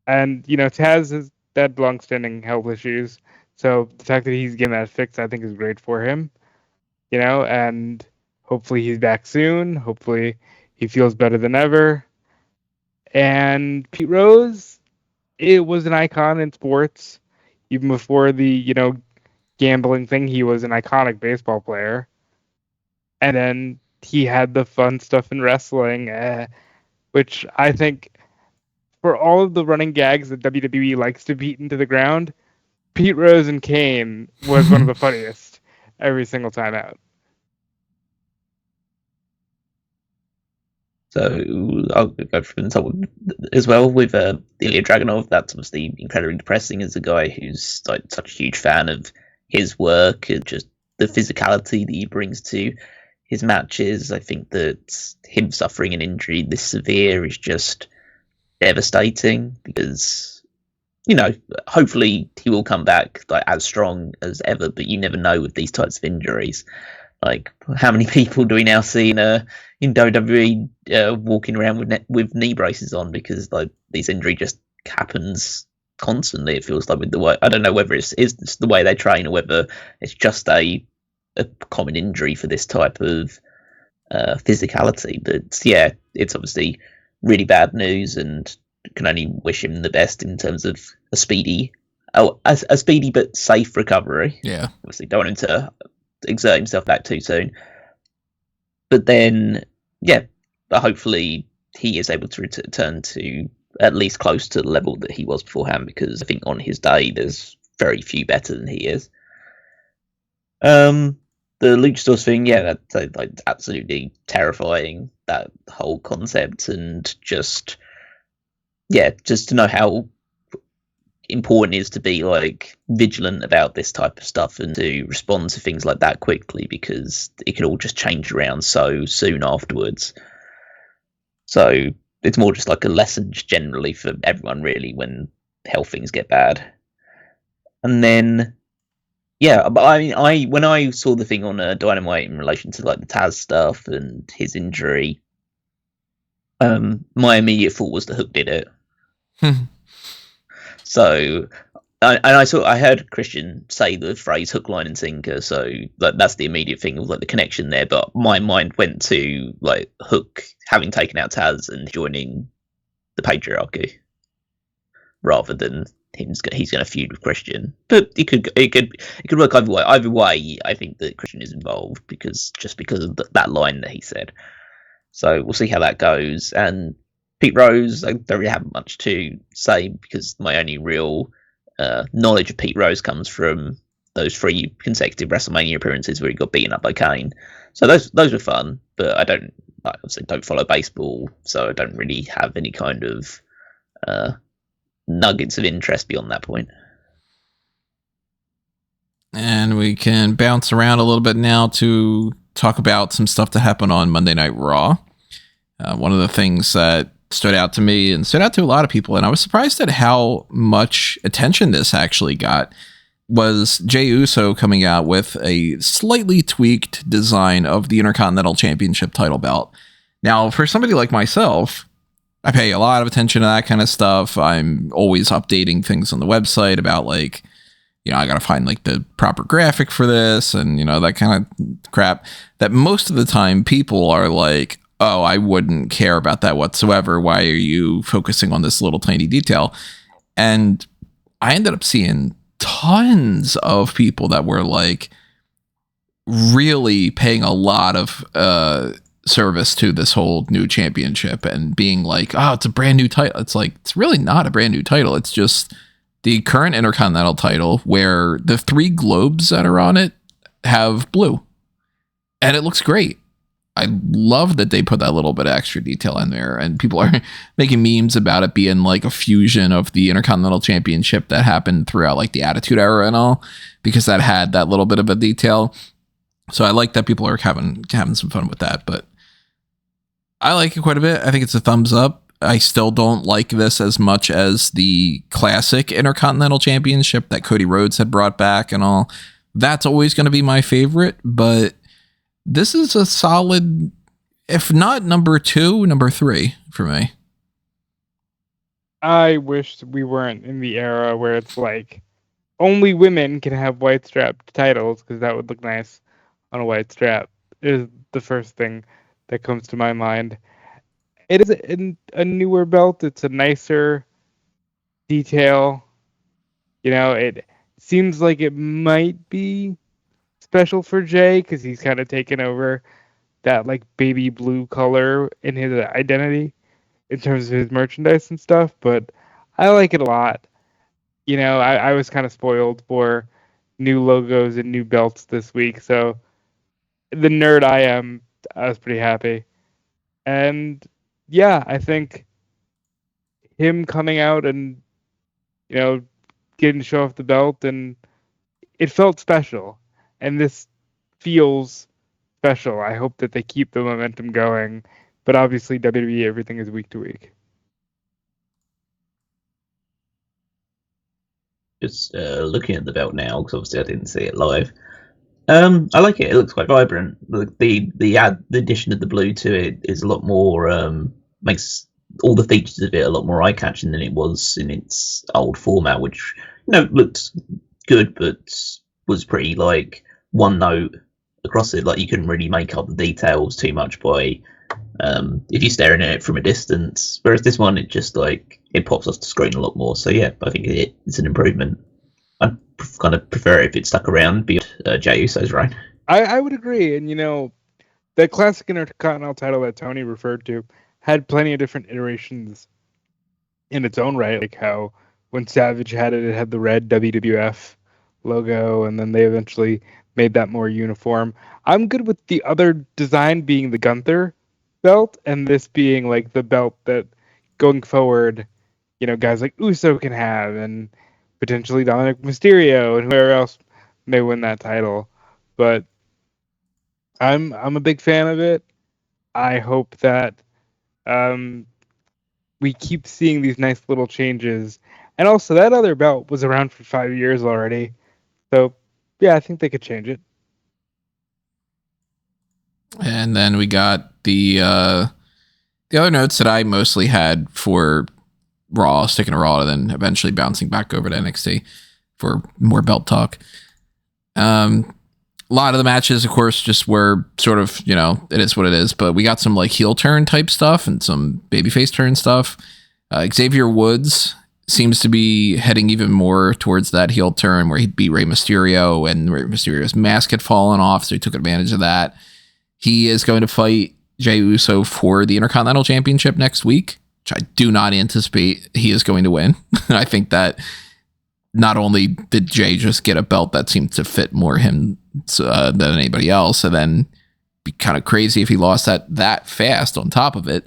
Speaker 2: And, Taz has had long-standing health issues, so the fact that he's getting that fixed, I think, is great for him. And hopefully he's back soon. Hopefully he feels better than ever. And Pete Rose, it was an icon in sports. Even before the, gambling thing, he was an iconic baseball player. And then he had the fun stuff in wrestling, which I think for all of the running gags that WWE likes to beat into the ground, Pete Rose and Kane was one of the funniest every single time out.
Speaker 3: So I'll go from the top as well with Ilja Dragunov. That's obviously incredibly depressing as a guy who's like such a huge fan of his work and just the physicality that he brings to his matches. I think that him suffering an injury this severe is just devastating because, hopefully he will come back like as strong as ever, but you never know with these types of injuries. Like, how many people do we now see in WWE walking around with knee braces on because like this injury just happens constantly? It feels like with the way, I don't know whether it's the way they train or whether it's just a common injury for this type of physicality. But yeah, it's obviously really bad news, and can only wish him the best in terms of a speedy but safe recovery.
Speaker 1: Yeah.
Speaker 3: Obviously, don't want him to exert himself back too soon. But then, yeah, hopefully he is able to return to at least close to the level that he was beforehand, because I think on his day there's very few better than he is. The Luchasaurus thing, yeah, that's like absolutely terrifying, that whole concept, and just to know how important it is to be like vigilant about this type of stuff and to respond to things like that quickly, because it can all just change around so soon afterwards. So it's more just like a lesson generally for everyone, really, when health things get bad. And then, yeah, but I mean, when I saw the thing on Dynamite in relation to like the Taz stuff and his injury, my immediate thought was the Hook did it. So, I heard Christian say the phrase "hook, line, and sinker," so that's the immediate thing of like the connection there. But my mind went to like Hook having taken out Taz and joining the patriarchy, rather than he's going to feud with Christian. But it could work either way. Either way, I think that Christian is involved because of that line that he said. So we'll see how that goes. And Pete Rose, I don't really have much to say because my only real knowledge of Pete Rose comes from those 3 consecutive WrestleMania appearances where he got beaten up by Kane. So those were fun, but I obviously don't follow baseball, so I don't really have any kind of nuggets of interest beyond that point.
Speaker 1: And we can bounce around a little bit now to talk about some stuff that happened on Monday Night Raw. One of the things that stood out to me and stood out to a lot of people, and I was surprised at how much attention this actually got, was Jey Uso coming out with a slightly tweaked design of the Intercontinental Championship title belt. Now, for somebody like myself, I pay a lot of attention to that kind of stuff. I'm always updating things on the website about like, I got to find like the proper graphic for this and, that kind of crap that most of the time people are like, oh, I wouldn't care about that whatsoever. Why are you focusing on this little tiny detail? And I ended up seeing tons of people that were like really paying a lot of service to this whole new championship and being like, oh, it's a brand new title. It's like, it's really not a brand new title. It's just the current Intercontinental title where the 3 globes that are on it have blue. And it looks great. I love that they put that little bit of extra detail in there, and people are making memes about it being like a fusion of the Intercontinental Championship that happened throughout like the Attitude Era and all, because that had that little bit of a detail. So I like that people are having some fun with that, but I like it quite a bit. I think it's a thumbs up. I still don't like this as much as the classic Intercontinental Championship that Cody Rhodes had brought back and all. That's always going to be my favorite, but this is a solid, if not number 2, number 3 for me.
Speaker 2: I wish we weren't in the era where it's like only women can have white strapped titles, because that would look nice on a white strap, is the first thing that comes to my mind. It is a newer belt. It's a nicer detail. It seems like it might be special for Jey because he's kind of taken over that like baby blue color in his identity in terms of his merchandise and stuff, but I like it a lot. I was kind of spoiled for new logos and new belts this week, so the nerd I am, I was pretty happy. And yeah, I think him coming out and getting to show off the belt, and it felt special, and this feels special. I hope that they keep the momentum going, but obviously WWE, everything is week to week.
Speaker 3: Just looking at the belt now, because obviously I didn't see it live. I like it. It looks quite vibrant. The addition of the blue to it is a lot more, makes all the features of it a lot more eye-catching than it was in its old format, which looked good, but was pretty like one note across it. Like, you couldn't really make up the details too much by if you're staring at it from a distance. Whereas this one, it just like it pops off the screen a lot more. So yeah, I think it's an improvement. I kind of prefer it if it stuck around beyond Jey Uso's reign.
Speaker 2: I would agree, and the classic Intercontinental title that Tony referred to had plenty of different iterations in its own right, like how when Savage had it, it had the red WWF logo, and then they eventually made that more uniform. I'm good with the other design being the Gunther belt, and this being like the belt that going forward, guys like Uso can have, and potentially Dominic Mysterio, and whoever else may win that title. But I'm a big fan of it. I hope that we keep seeing these nice little changes. And also, that other belt was around for 5 years already. So, yeah, I think they could change it.
Speaker 1: And then we got the other notes that I mostly had for Raw, sticking to Raw, and then eventually bouncing back over to NXT for more belt talk. A lot of the matches, of course, just were sort of, it is what it is. But we got some like heel turn type stuff and some babyface turn stuff. Xavier Woods seems to be heading even more towards that heel turn where he'd beat Rey Mysterio, and Rey Mysterio's mask had fallen off, so he took advantage of that. He is going to fight Jey Uso for the Intercontinental Championship next week, which I do not anticipate he is going to win. I think that not only did Jey just get a belt that seemed to fit more him than anybody else, and then be kind of crazy if he lost that fast on top of it,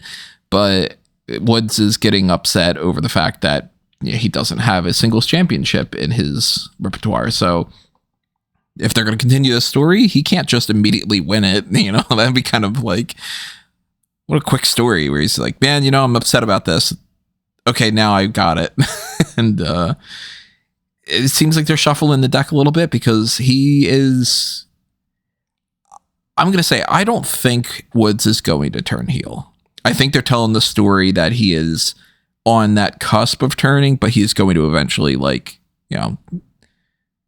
Speaker 1: but Woods is getting upset over the fact that he doesn't have a singles championship in his repertoire. So if they're going to continue this story, he can't just immediately win it. That'd be kind of like, what a quick story where he's like, man, I'm upset about this. Okay, now I got it. And it seems like they're shuffling the deck a little bit because he is, I'm going to say, I don't think Woods is going to turn heel. I think they're telling the story that he is on that cusp of turning, but he's going to eventually,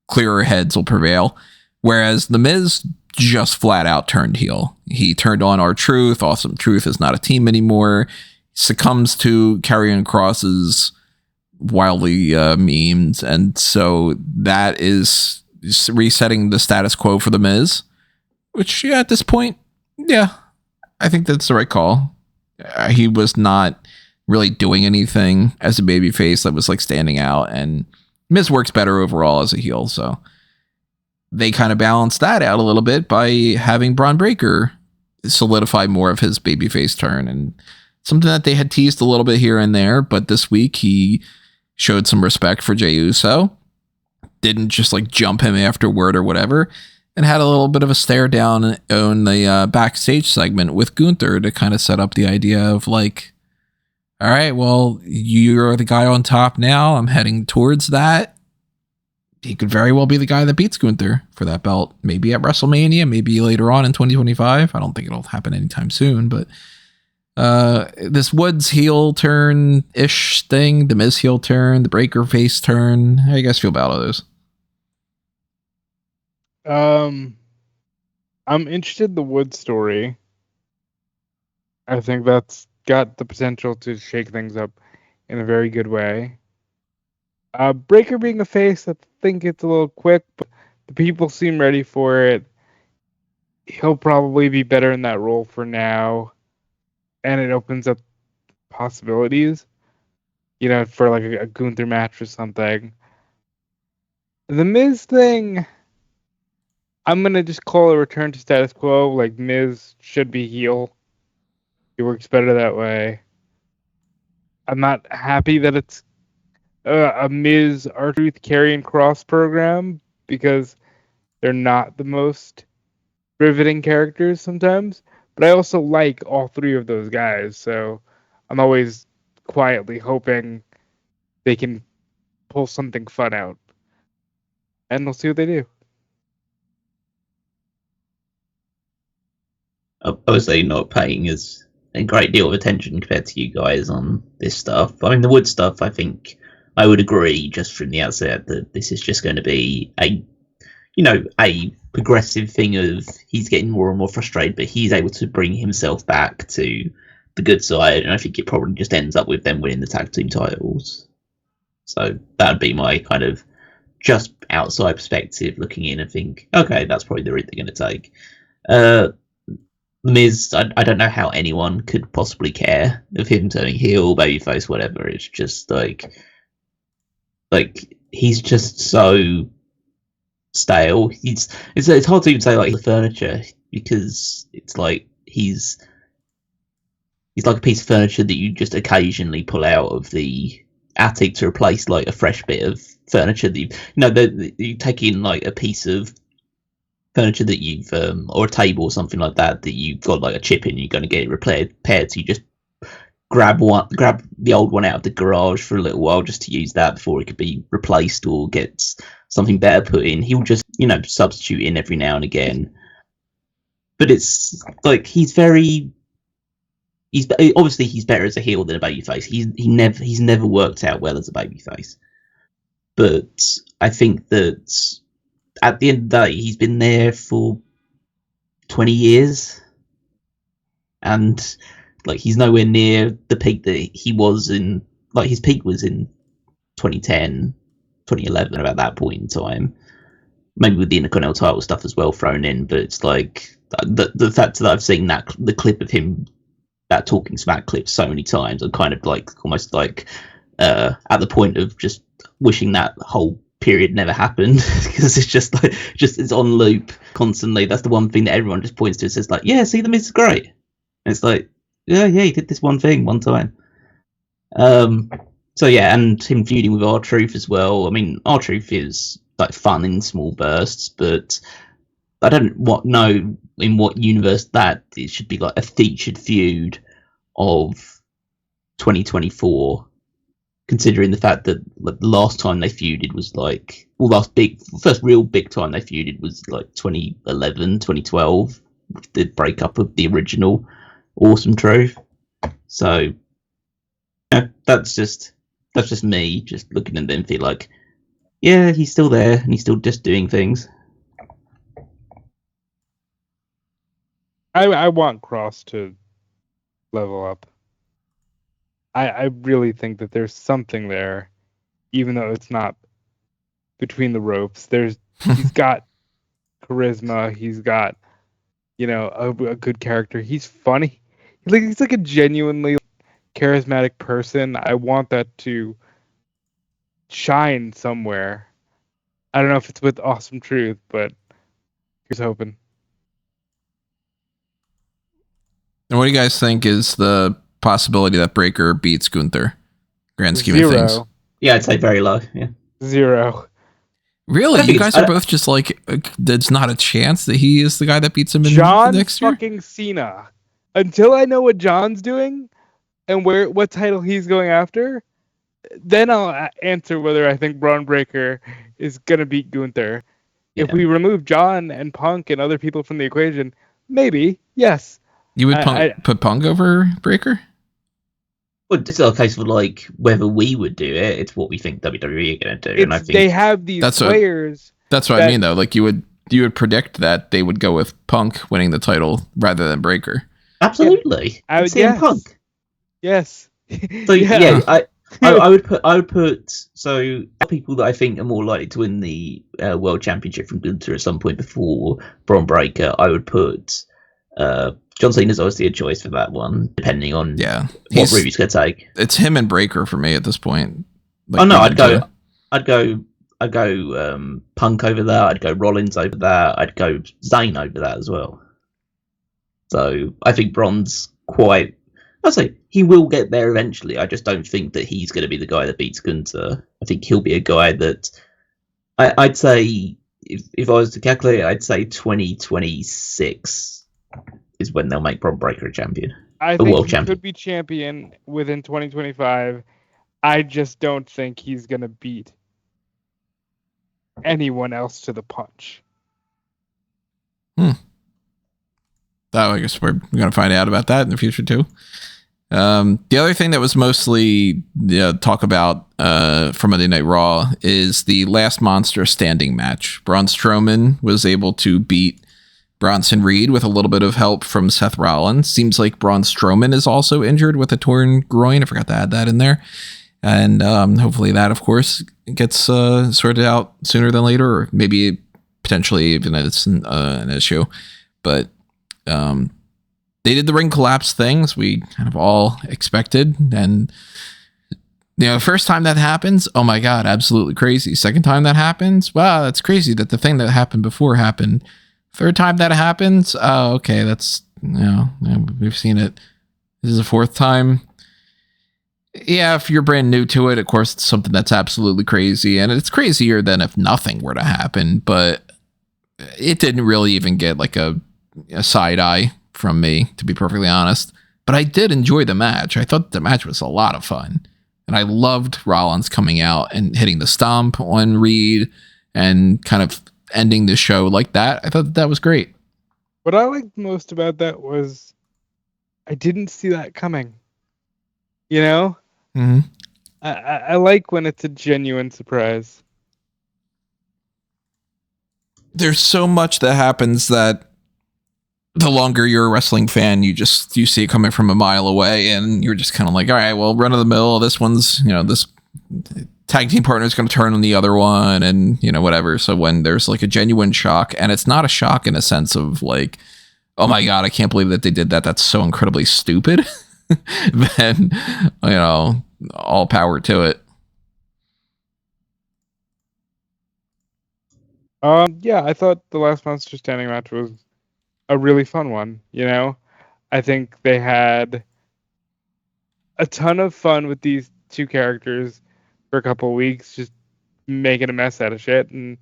Speaker 1: clearer heads will prevail. Whereas The Miz just flat out turned heel. He turned on R-Truth. Awesome Truth is not a team anymore. Succumbs to Karrion Kross's wildly memes. And so that is resetting the status quo for The Miz, which, at this point, I think that's the right call. He was not really doing anything as a babyface that was like standing out, and Miz works better overall as a heel, so they kind of balanced that out a little bit by having Bron Breakker solidify more of his babyface turn, and something that they had teased a little bit here and there, but this week he showed some respect for Jey Uso, didn't just like jump him afterward or whatever, and had a little bit of a stare down on the backstage segment with Gunther to kind of set up the idea of like, all right, well, you're the guy on top now. I'm heading towards that. He could very well be the guy that beats Gunther for that belt. Maybe at WrestleMania, maybe later on in 2025. I don't think it'll happen anytime soon, but this Woods heel turn-ish thing, the Miz heel turn, the Breakker face turn. How do you guys feel about all those?
Speaker 2: I'm interested in the Woods story. I think that's got the potential to shake things up in a very good way. Breakker being a face, I think it's a little quick, but the people seem ready for it. He'll probably be better in that role for now, and it opens up possibilities, for like a Gunther match or something. The Miz thing, I'm going to just call a return to status quo. Like, Miz should be heel. He works better that way. I'm not happy that it's a Miz R-Truth Karrion Kross program because they're not the most riveting characters sometimes. But I also like all three of those guys, so I'm always quietly hoping they can pull something fun out. And we'll see what they do.
Speaker 3: Obviously not paying as a great deal of attention compared to you guys on this stuff. I mean, the Wood stuff, I think I would agree just from the outset that this is just going to be a progressive thing of he's getting more and more frustrated, but he's able to bring himself back to the good side, and I think it probably just ends up with them winning the tag team titles. So that would be my kind of just outside perspective looking in and think, okay, that's probably the route they're going to take. Miz, I don't know how anyone could possibly care of him turning heel, babyface, whatever. It's just like he's just so stale. It's hard to even say like the furniture, because it's like he's like a piece of furniture that you just occasionally pull out of the attic to replace like a fresh bit of furniture that you take in, like a piece of furniture that you've or a table or something like that you've got like a chip in, you're going to get it repaired, so you just grab the old one out of the garage for a little while just to use that before it could be replaced or gets something better put in. He'll just substitute in every now and again, but it's like he's obviously better as a heel than a babyface. He's never worked out well as a babyface, but I think that at the end of the day, he's been there for 20 years, and like he's nowhere near the peak that he was in. Like his peak was in 2010, 2011, about that point in time. Maybe with the Intercontinental title stuff as well thrown in, but it's like the fact that I've seen the clip of him, that talking smack clip, so many times, I'm kind of like almost like at the point of just wishing that whole period never happened, because it's just like it's on loop constantly. That's the one thing that everyone just points to. It says like, yeah, see, the Miz is great. And it's like, yeah, he did this one thing one time. So yeah, and him feuding with R-Truth as well. I mean, R-Truth is like fun in small bursts, but I don't know in what universe that it should be like a featured feud of 2024, considering the fact that like, the last time they feuded was like, first real big time they feuded was like 2011, 2012, with the breakup of the original Awesome Truth. So yeah, that's just me just looking at them and feel like, yeah, he's still there and he's still just doing things.
Speaker 2: I want Cross to level up. I really think that there's something there, even though it's not between the ropes. He's got charisma. He's got, a good character. He's funny. He's like a genuinely charismatic person. I want that to shine somewhere. I don't know if it's with Awesome Truth, but here's hoping.
Speaker 1: And what do you guys think is the possibility that Breakker beats Gunther? Grand scheme of things.
Speaker 3: Yeah, I'd say very low. Yeah.
Speaker 2: 0.
Speaker 1: Really? You guys are both just like, there's not a chance that he is the guy that beats him in next year?
Speaker 2: John fucking Cena. Until I know what John's doing and what title he's going after, then I'll answer whether I think Bron Breakker is going to beat Gunther. Yeah. If we remove John and Punk and other people from the equation, maybe, yes.
Speaker 1: You would put Punk over Breakker?
Speaker 3: Well, it's not a case of like whether we would do it. It's what we think WWE are going to do. And I think
Speaker 2: they have these players.
Speaker 1: That's what I mean, though. Like you would predict that they would go with Punk winning the title rather than Breakker.
Speaker 3: Absolutely.
Speaker 2: I would see Punk. Yes.
Speaker 3: So yeah, I would put so people that I think are more likely to win the World Championship from Gunther at some point before Bron Breakker. I would put John Cena's obviously a choice for that one, depending on what route he's going to take.
Speaker 1: It's him and Breakker for me at this point.
Speaker 3: Like, oh no, I'd go Punk over that. I'd go Rollins over that. I'd go Zayn over that as well. So I think Bron's quite. I'd say he will get there eventually. I just don't think that he's going to be the guy that beats Gunther. I think he'll be a guy that I'd say if I was to calculate, I'd say 2026 is when they'll make Bron Breakker a champion.
Speaker 2: I think he could be champion within 2025. I just don't think he's going to beat anyone else to the punch.
Speaker 1: I guess we're going to find out about that in the future too. The other thing that was mostly talk about from Monday Night Raw is the last monster standing match. Braun Strowman was able to beat Bronson Reed with a little bit of help from Seth Rollins. Seems like Braun Strowman is also injured with a torn groin. I forgot to add that in there. And hopefully that, of course, gets sorted out sooner than later, or maybe potentially even it's an issue. But they did the ring collapse things we kind of all expected. And, first time that happens, oh my God, absolutely crazy. Second time that happens, wow, that's crazy that the thing that happened before happened. Third time that happens, oh, okay, that's, we've seen it. This is the fourth time. Yeah, if you're brand new to it, of course, it's something that's absolutely crazy. And it's crazier than if nothing were to happen. But it didn't really even get like a side eye from me, to be perfectly honest. But I did enjoy the match. I thought the match was a lot of fun. And I loved Rollins coming out and hitting the stomp on Reed and kind of ending the show like that. I thought that was great.
Speaker 2: What I liked most about that was I didn't see that coming.
Speaker 1: Mm-hmm.
Speaker 2: I like when it's a genuine surprise.
Speaker 1: There's so much that happens that the longer you're a wrestling fan, you see it coming from a mile away, and you're just kind of like, all right, well, run of the mill. This one's, this tag team partner is going to turn on the other one, and whatever. So when there's like a genuine shock, and it's not a shock in a sense of like, oh my God, I can't believe that they did that. That's so incredibly stupid. Then, all power to it.
Speaker 2: Yeah, I thought the last Monster Standing match was a really fun one. I think they had a ton of fun with these two characters for a couple of weeks, just making a mess out of shit, and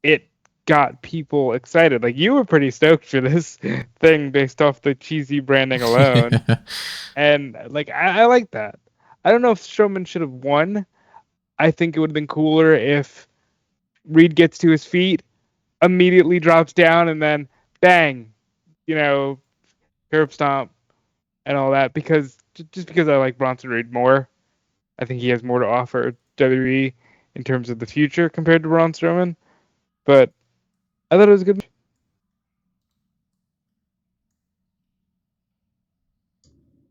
Speaker 2: it got people excited. Like, you were pretty stoked for this thing based off the cheesy branding alone. And like, I like that. I don't know if Strowman should have won. I think it would have been cooler if Reed gets to his feet, immediately drops down, and then bang, curb stomp and all that, because just because I like Bronson Reed more. I think he has more to offer WWE in terms of the future compared to Braun Strowman. But I thought it was a good.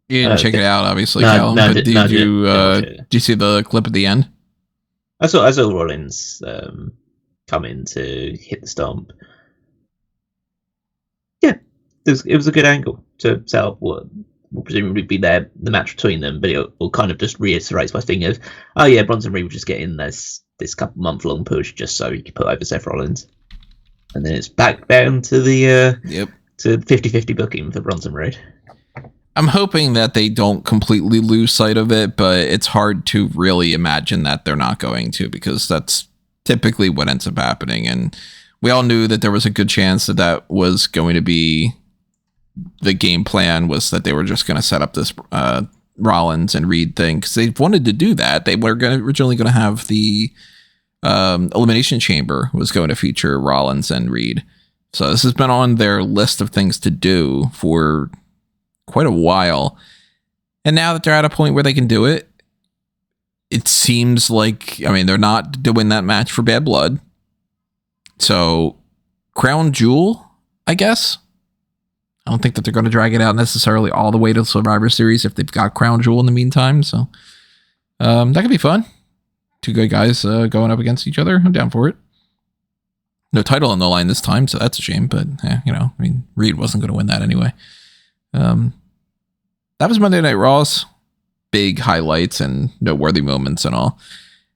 Speaker 1: You didn't check it out, obviously, Cal. But did you see the clip at the end?
Speaker 3: I saw Rollins come in to hit the stomp. Yeah, it was a good angle to set up what will presumably be the match between them, but it will kind of just reiterates my thing of, oh yeah, Bronson Reed will just get in this couple month long push just so he can put over Seth Rollins, and then it's back down to the to 50-50 booking for Bronson Reed.
Speaker 1: I'm hoping that they don't completely lose sight of it, but it's hard to really imagine that they're not going to, because that's typically what ends up happening. And we all knew that there was a good chance that was going to be the game plan, was that they were just going to set up this Rollins and Reed thing, because they wanted to do that. They were originally going to have the Elimination Chamber was going to feature Rollins and Reed. So this has been on their list of things to do for quite a while. And now that they're at a point where they can do it, it seems like, they're not doing that match for Bad Blood. So Crown Jewel, I guess. I don't think that they're going to drag it out necessarily all the way to Survivor Series if they've got Crown Jewel in the meantime. So that could be fun. Two good guys going up against each other. I'm down for it. No title on the line this time, so that's a shame. But, Reed wasn't going to win that anyway. That was Monday Night Raw's big highlights and noteworthy moments and all.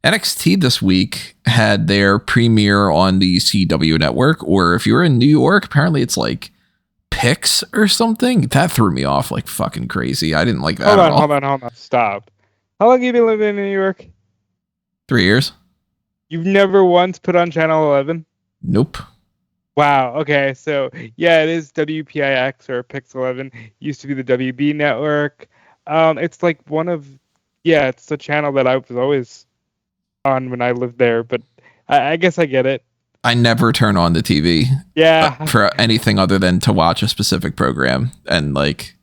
Speaker 1: NXT this week had their premiere on the CW network, or if you're in New York, apparently it's like Pix or something. That threw me off like fucking crazy. I didn't like that at all.
Speaker 2: Hold on. Stop. How long have you been living in New York?
Speaker 1: 3 years.
Speaker 2: You've never once put on Channel 11?
Speaker 1: Nope.
Speaker 2: Wow. Okay. So yeah, it is WPIX or Pix 11. Used to be the WB network. It's like it's the channel that I was always on when I lived there. But I guess I get it.
Speaker 1: I never turn on the TV.
Speaker 2: Yeah.
Speaker 1: For anything other than to watch a specific program, and like,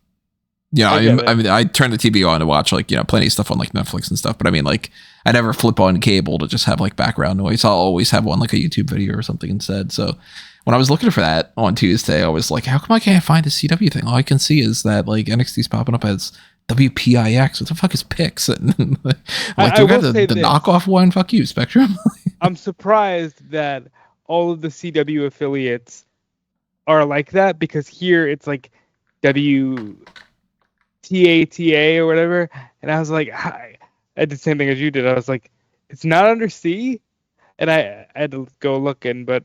Speaker 1: Yeah,
Speaker 2: I
Speaker 1: I mean, I turn the TV on to watch like, plenty of stuff on like Netflix and stuff. But I mean, like, I never flip on cable to just have like background noise. I'll always have one like a YouTube video or something instead. So when I was looking for that on Tuesday, I was like, how come I can't find the CW thing? All I can see is that like NXT's popping up as WPIX. What the fuck is Pix? And like, do we have the knockoff one? Fuck you, Spectrum.
Speaker 2: I'm surprised that all of the CW affiliates are like that, because here it's like WTATA or whatever. And I was like, I did the same thing as you did. I was like, it's not under C? And I had to go looking, but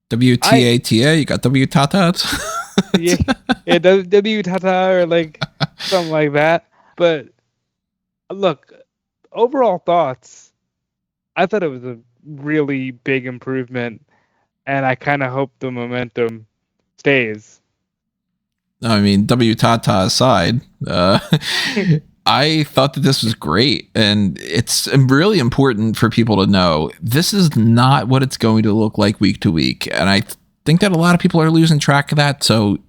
Speaker 1: WTATA, you got W Tatas.
Speaker 2: yeah, W Tata or like something like that. But look, overall thoughts, I thought it was a really big improvement, and I kind of hope the momentum stays.
Speaker 1: I mean, W Tata aside, I thought that this was great, and it's really important for people to know this is not what it's going to look like week to week. And I think that a lot of people are losing track of that. So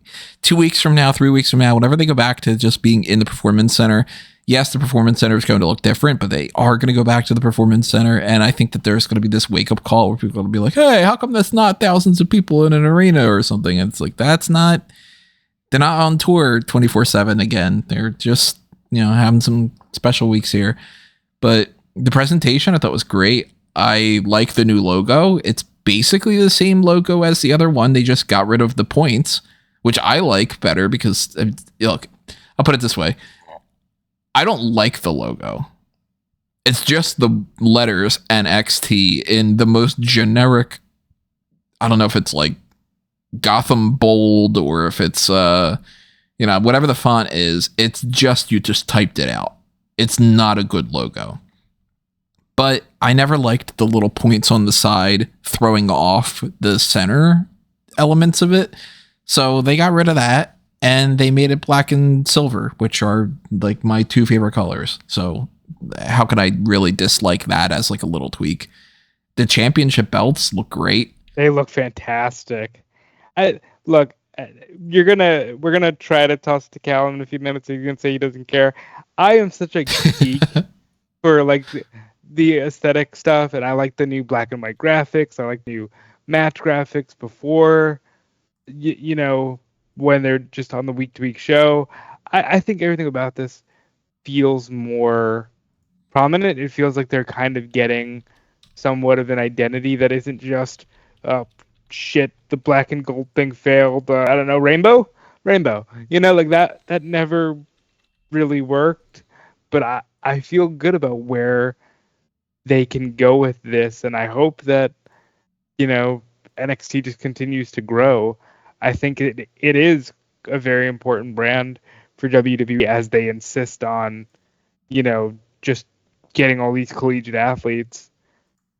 Speaker 1: 2 weeks from now, 3 weeks from now, whenever they go back to just being in the Performance Center, yes, the Performance Center is going to look different, but they are going to go back to the Performance Center. And I think that there's going to be this wake up call where people are going to be like, hey, how come that's not thousands of people in an arena or something? And it's like, they're not on tour 24/7 again. They're just, having some special weeks here. But the presentation I thought was great. I like the new logo. It's basically the same logo as the other one. They just got rid of the points, which I like better because, look, I'll put it this way. I don't like the logo. It's just the letters NXT in the most generic, I don't know if it's like Gotham bold or if it's whatever the font is, it's just, you just typed it out. It's not a good logo. But I never liked the little points on the side throwing off the center elements of it. So they got rid of that and they made it black and silver, which are like my two favorite colors. So how could I really dislike that as like a little tweak? The championship belts look great.
Speaker 2: They look fantastic. We're gonna try to toss to Callum in a few minutes. So you're gonna say he doesn't care. I am such a geek for like the aesthetic stuff, and I like the new black and white graphics. I like new match graphics before, when they're just on the week to week show. I think everything about this feels more prominent. It feels like they're kind of getting somewhat of an identity that isn't just shit, the black and gold thing failed. I don't know, rainbow, like that never really worked. But I feel good about where they can go with this, and I hope that NXT just continues to grow. I think it is a very important brand for WWE, as they insist on just getting all these collegiate athletes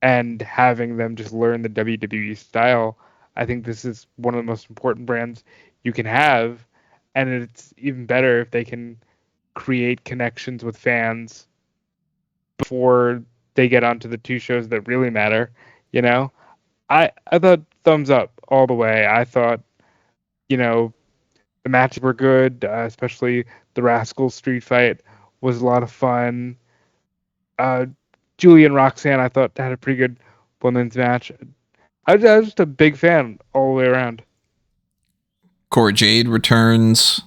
Speaker 2: and having them just learn the WWE style. I think this is one of the most important brands you can have, and it's even better if they can create connections with fans before they get onto the two shows that really matter. I thought thumbs up all the way. I thought the matches were good, especially the Rascals street fight was a lot of fun. Julie and Roxanne, I thought, had a pretty good women's match. I was just a big fan all the way around.
Speaker 1: Cora Jade returns.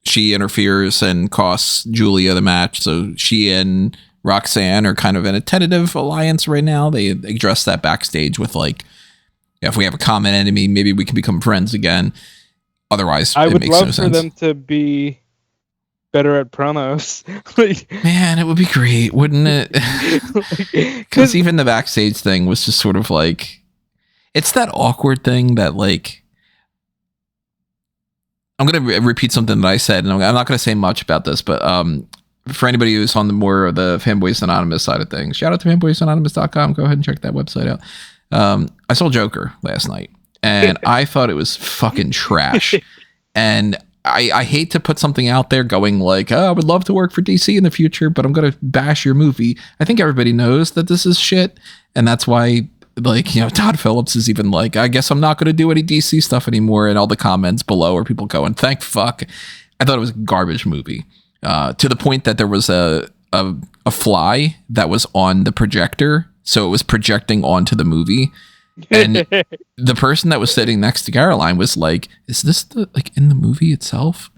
Speaker 1: She interferes and costs Julia the match. So she and Roxanne are kind of in a tentative alliance right now. They address that backstage with like, if we have a common enemy, maybe we can become friends again. Otherwise,
Speaker 2: I would love
Speaker 1: no
Speaker 2: for
Speaker 1: sense.
Speaker 2: them to be better at promos.
Speaker 1: Man, it would be great, wouldn't it? Because even the backstage thing was just sort of like, it's that awkward thing that like, I'm going to repeat something that I said, and I'm not going to say much about this, but for anybody who's on the more of the Fanboys Anonymous side of things, shout out to fanboysanonymous.com. Go ahead and check that website out. I saw Joker last night, and I thought it was fucking trash. And I hate to put something out there going like, oh, I would love to work for DC in the future, but I'm going to bash your movie. I think everybody knows that this is shit. And that's why, like, Todd Phillips is even like, I guess I'm not going to do any DC stuff anymore. And all the comments below are people going, thank fuck. I thought it was a garbage movie, to the point that there was a fly that was on the projector, so it was projecting onto the movie. And the person that was sitting next to Caroline was like, "Is this in the movie itself?"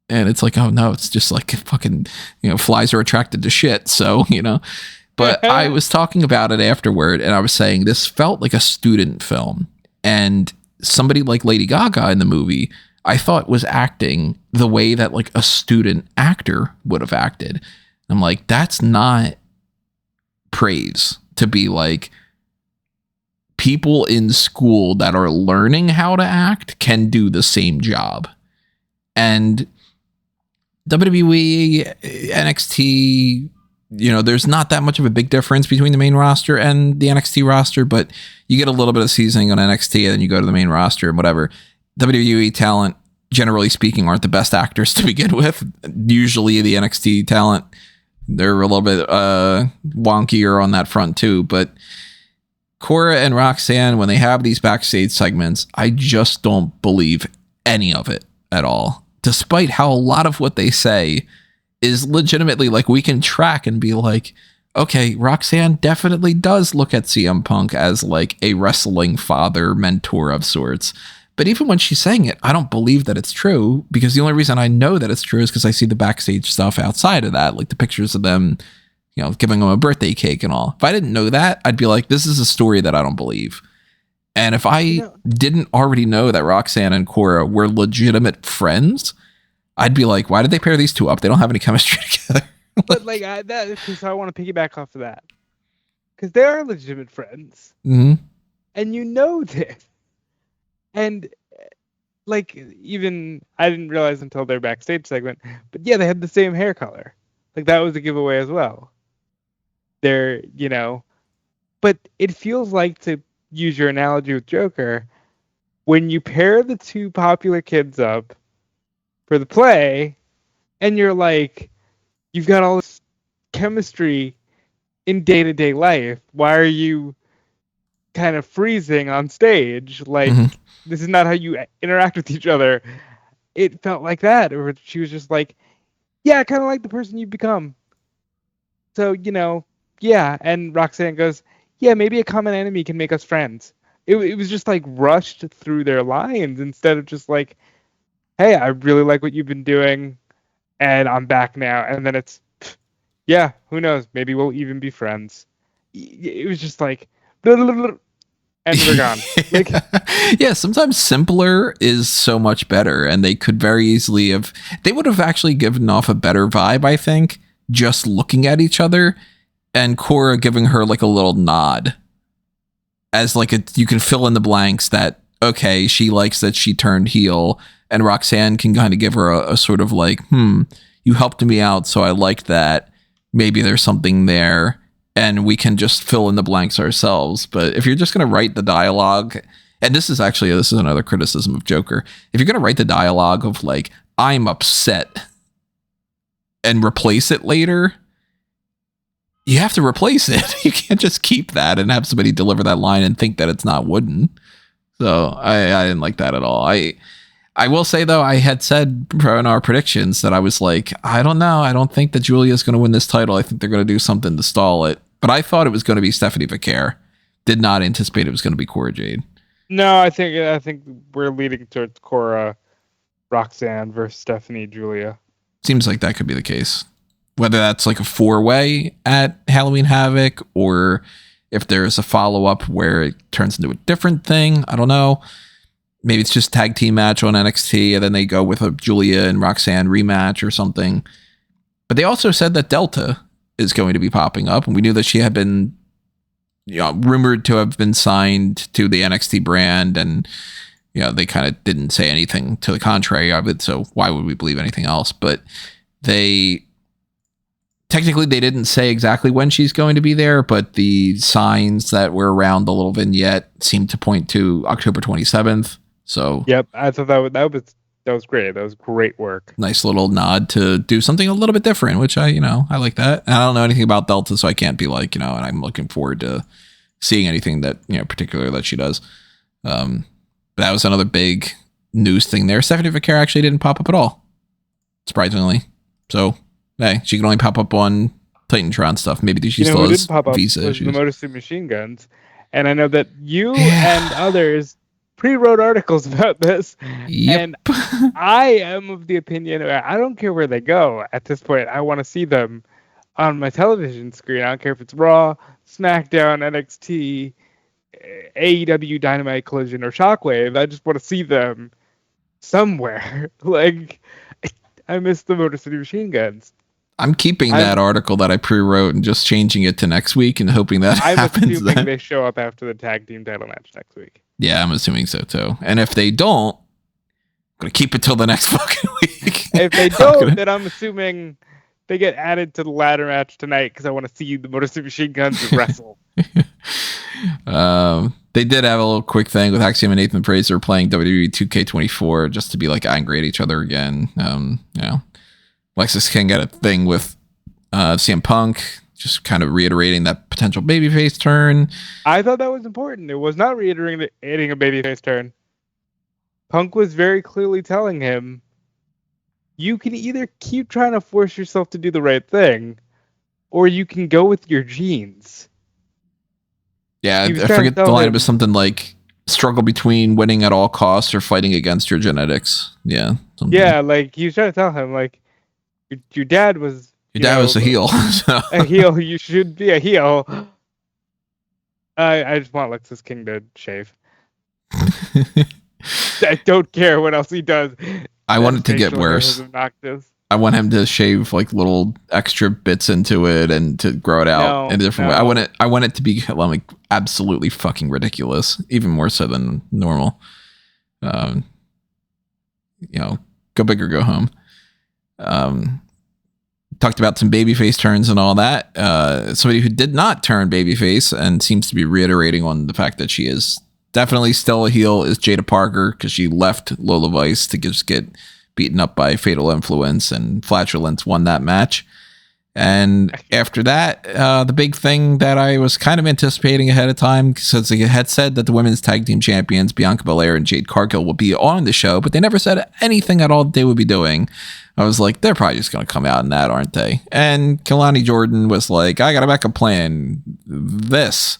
Speaker 1: And it's like, "Oh no, it's just like fucking, flies are attracted to shit." So, but I was talking about it afterward, and I was saying this felt like a student film, and somebody like Lady Gaga in the movie, I thought was acting the way that like a student actor would have acted. I'm like, that's not praise to be like, people in school that are learning how to act can do the same job. And WWE, NXT, there's not that much of a big difference between the main roster and the NXT roster, but you get a little bit of seasoning on NXT and then you go to the main roster and whatever. WWE talent, generally speaking, aren't the best actors to begin with. Usually the NXT talent, they're a little bit wonkier on that front too, but Cora and Roxanne, when they have these backstage segments, I just don't believe any of it at all. Despite how a lot of what they say is legitimately like, we can track and be like, okay, Roxanne definitely does look at CM Punk as like a wrestling father mentor of sorts. But even when she's saying it, I don't believe that it's true, because the only reason I know that it's true is because I see the backstage stuff outside of that, like the pictures of them, giving them a birthday cake and all. If I didn't know that, I'd be like, this is a story that I don't believe. And if I didn't already know that Roxanne and Cora were legitimate friends, I'd be like, why did they pair these two up? They don't have any chemistry together.
Speaker 2: But so I want to piggyback off of that, because they are legitimate friends,
Speaker 1: mm-hmm.
Speaker 2: and this. And even I didn't realize until their backstage segment, but yeah, they had the same hair color. Like, that was a giveaway as well. They're, but it feels like, to use your analogy with Joker, when you pair the two popular kids up for the play, and you're like, you've got all this chemistry in day-to-day life, why are you kind of freezing on stage? Like,
Speaker 1: mm-hmm.
Speaker 2: This is not how you interact with each other. It felt like that, or she was just like, yeah, kind of like the person you've become. So, yeah. And Roxanne goes, yeah, maybe a common enemy can make us friends. It was just like rushed through their lines instead of just like, hey, I really like what you've been doing and I'm back now. And then it's, yeah, who knows? Maybe we'll even be friends. It was just like, and we're gone. Like,
Speaker 1: yeah, sometimes simpler is so much better, and they could very easily have, they would have actually given off a better vibe, I think, just looking at each other, and Cora giving her like a little nod as like you can fill in the blanks that, okay, she likes that she turned heel, and Roxanne can kind of give her a sort of like, you helped me out, so I like that. Maybe there's something there. And we can just fill in the blanks ourselves. But if you're just going to write the dialogue, and this is another criticism of Joker. If you're going to write the dialogue of like, I'm upset, and replace it later, you have to replace it. You can't just keep that and have somebody deliver that line and think that it's not wooden. So I didn't like that at all. I will say, though, I had said in our predictions that I was like, I don't know. I don't think that Julia's going to win this title. I think they're going to do something to stall it. But I thought it was going to be Stephanie Vaquer. Did not anticipate it was going to be Cora Jade.
Speaker 2: No, I think we're leading towards Cora, Roxanne versus Stephanie, Julia.
Speaker 1: Seems like that could be the case. Whether that's like a 4-way at Halloween Havoc, or if there's a follow-up where it turns into a different thing. I don't know. Maybe it's just tag team match on NXT, and then they go with a Julia and Roxanne rematch or something. But they also said that Delta is going to be popping up, and we knew that she had been, rumored to have been signed to the NXT brand, and they kind of didn't say anything to the contrary of it. So why would we believe anything else? But they didn't say exactly when she's going to be there, but the signs that were around the little vignette seemed to point to October 27th. So
Speaker 2: yep, I thought that was great. That was great work.
Speaker 1: Nice little nod to do something a little bit different, which I like that. And I don't know anything about Delta, so I can't be like, and I'm looking forward to seeing anything that, particular that she does. But that was another big news thing there. Stephanie Vaquer actually didn't pop up at all. surprisingly. So, hey, she can only pop up on Titantron stuff. Maybe she still has visa issues.
Speaker 2: The Motor City Machine Guns. And I know that you and others pre-wrote articles about this.
Speaker 1: Yep.
Speaker 2: And I am of the opinion, I don't care where they go at this point. I want to see them on my television screen. I don't care if it's Raw, SmackDown, NXT, AEW Dynamite, Collision, or Shockwave. I just want to see them somewhere. Like, I miss the Motor City Machine Guns.
Speaker 1: I'm keeping that article that I pre-wrote and just changing it to next week and hoping that happens.
Speaker 2: I'm assuming they show up after the tag team title match next week.
Speaker 1: Yeah, I'm assuming so too. And if they don't, I'm going to keep it till the next fucking week.
Speaker 2: If they don't, then I'm assuming they get added to the ladder match tonight because I want to see the Motor City Machine Guns wrestle.
Speaker 1: They did have a little quick thing with Axiom and Nathan Fraser playing WWE 2K24 just to be like angry at each other again. Lexis King got a thing with CM Punk, just kind of reiterating that potential babyface turn.
Speaker 2: I thought that was important. It was not reiterating a babyface turn. Punk was very clearly telling him, you can either keep trying to force yourself to do the right thing, or you can go with your genes.
Speaker 1: Yeah, I forget the line. It was something like, struggle between winning at all costs or fighting against your genetics. Yeah. Something.
Speaker 2: Yeah, like, he was trying to tell him, like, your dad was...
Speaker 1: Your dad was a heel. So.
Speaker 2: A heel. You should be a heel. I just want Lexis King to shave. I don't care what else he does.
Speaker 1: I want it to get worse. I want him to shave like little extra bits into it and to grow it out in a different way. I want it to be like absolutely fucking ridiculous, even more so than normal. Go big or go home. Talked about some babyface turns and all that. Somebody who did not turn babyface and seems to be reiterating on the fact that she is definitely still a heel is Jada Parker, because she left Lola Vice to just get beaten up by Fatal Influence, and Flatulence won that match. And after that, the big thing that I was kind of anticipating ahead of time, since they had said that the women's tag team champions, Bianca Belair and Jade Cargill, will be on the show, but they never said anything at all that they would be doing. I was like, they're probably just going to come out in that, aren't they? And Kelani Jordan was like, I got a backup plan. This.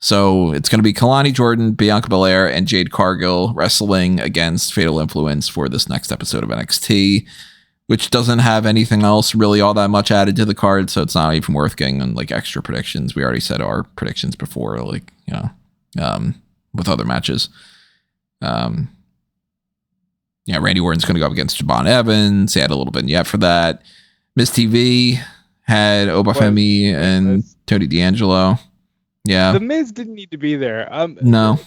Speaker 1: So it's going to be Kelani Jordan, Bianca Belair, and Jade Cargill wrestling against Fatal Influence for this next episode of NXT, which doesn't have anything else really all that much added to the card, so it's not even worth getting on like extra predictions. We already said our predictions before, like, with other matches. Randy Orton's going to go up against Jabon Evans. He had a little vignette for that. Miz TV had Obafemi and Tony D'Angelo. Yeah.
Speaker 2: The Miz didn't need to be there.
Speaker 1: No,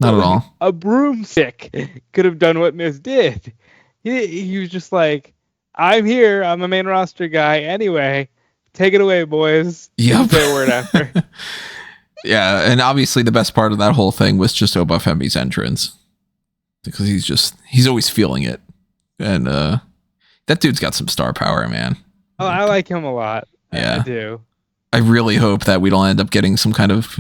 Speaker 1: not at all.
Speaker 2: A broomstick could have done what Miz did. He was just like, I'm here. I'm a main roster guy. Anyway, take it away, boys.
Speaker 1: Yep.
Speaker 2: Say a word after.
Speaker 1: Yeah, and obviously the best part of that whole thing was just Obafemi's entrance. Because he's always feeling it. And that dude's got some star power, man.
Speaker 2: Oh, I like him a lot.
Speaker 1: Yeah.
Speaker 2: I do.
Speaker 1: I really hope that we don't end up getting some kind of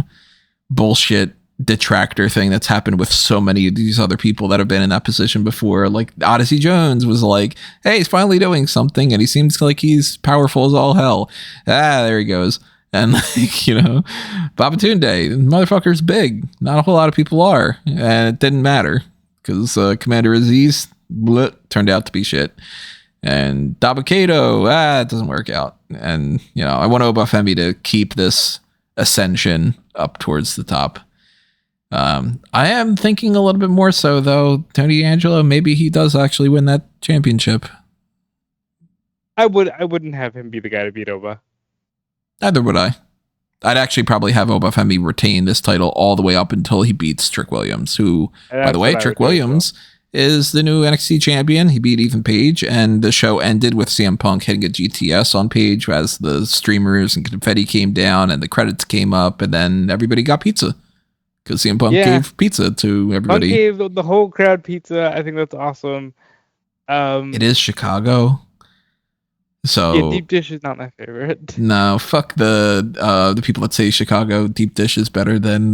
Speaker 1: bullshit detractor thing that's happened with so many of these other people that have been in that position before. Like Odyssey Jones was like, hey, he's finally doing something and he seems like he's powerful as all hell. There he goes. And like, Babatunde, the motherfucker's big. Not a whole lot of people are. And it didn't matter because Commander Aziz turned out to be shit. And Dabakato, it doesn't work out. And, I want Obafemi to keep this ascension up towards the top. I am thinking a little bit more so, though, Tony D'Angelo, maybe he does actually win that championship.
Speaker 2: I wouldn't have him be the guy to beat Oba.
Speaker 1: Neither would I. I'd actually probably have Obafemi retain this title all the way up until he beats Trick Williams, who, by the way, Trick Williams is the new NXT champion. He beat Ethan Page, and the show ended with CM Punk hitting a GTS on Page as the streamers and confetti came down and the credits came up, and then everybody got pizza because CM Punk gave pizza to everybody.
Speaker 2: Punk gave the whole crowd pizza. I think that's awesome.
Speaker 1: It is Chicago. So
Speaker 2: deep dish is not my favorite.
Speaker 1: No, fuck the people that say Chicago deep dish is better than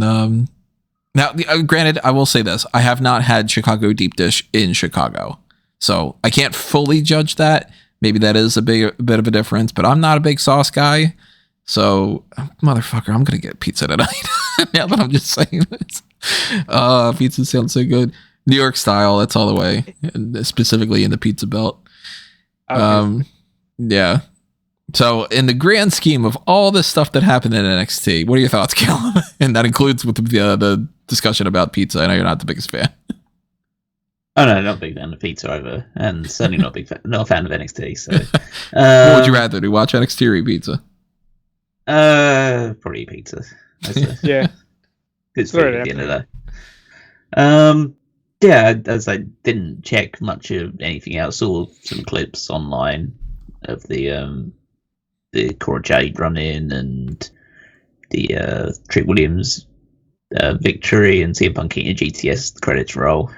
Speaker 1: now, granted, I will say this. I have not had Chicago deep dish in Chicago, so I can't fully judge that, maybe that is a bit of a difference, but I'm not a big sauce guy. So, motherfucker, I'm going to get pizza tonight. Now that I'm just saying this. Pizza sounds so good. New York style, that's all the way. And specifically in the pizza belt. Okay. Yeah. So, in the grand scheme of all this stuff that happened in NXT, what are your thoughts, Callum? And that includes with the discussion about pizza. I know you're not the biggest fan.
Speaker 3: Oh no, not a big fan of pizza either, and certainly not a fan of NXT. So,
Speaker 1: what would you rather do? Watch NXT or eat pizza?
Speaker 3: Probably pizza.
Speaker 2: Yeah,
Speaker 3: good food at the end of the day. Yeah, as I didn't check much of anything else, saw some clips online of the Cora Jade run in and the Trick Williams victory and CM Punk in a GTS credits roll.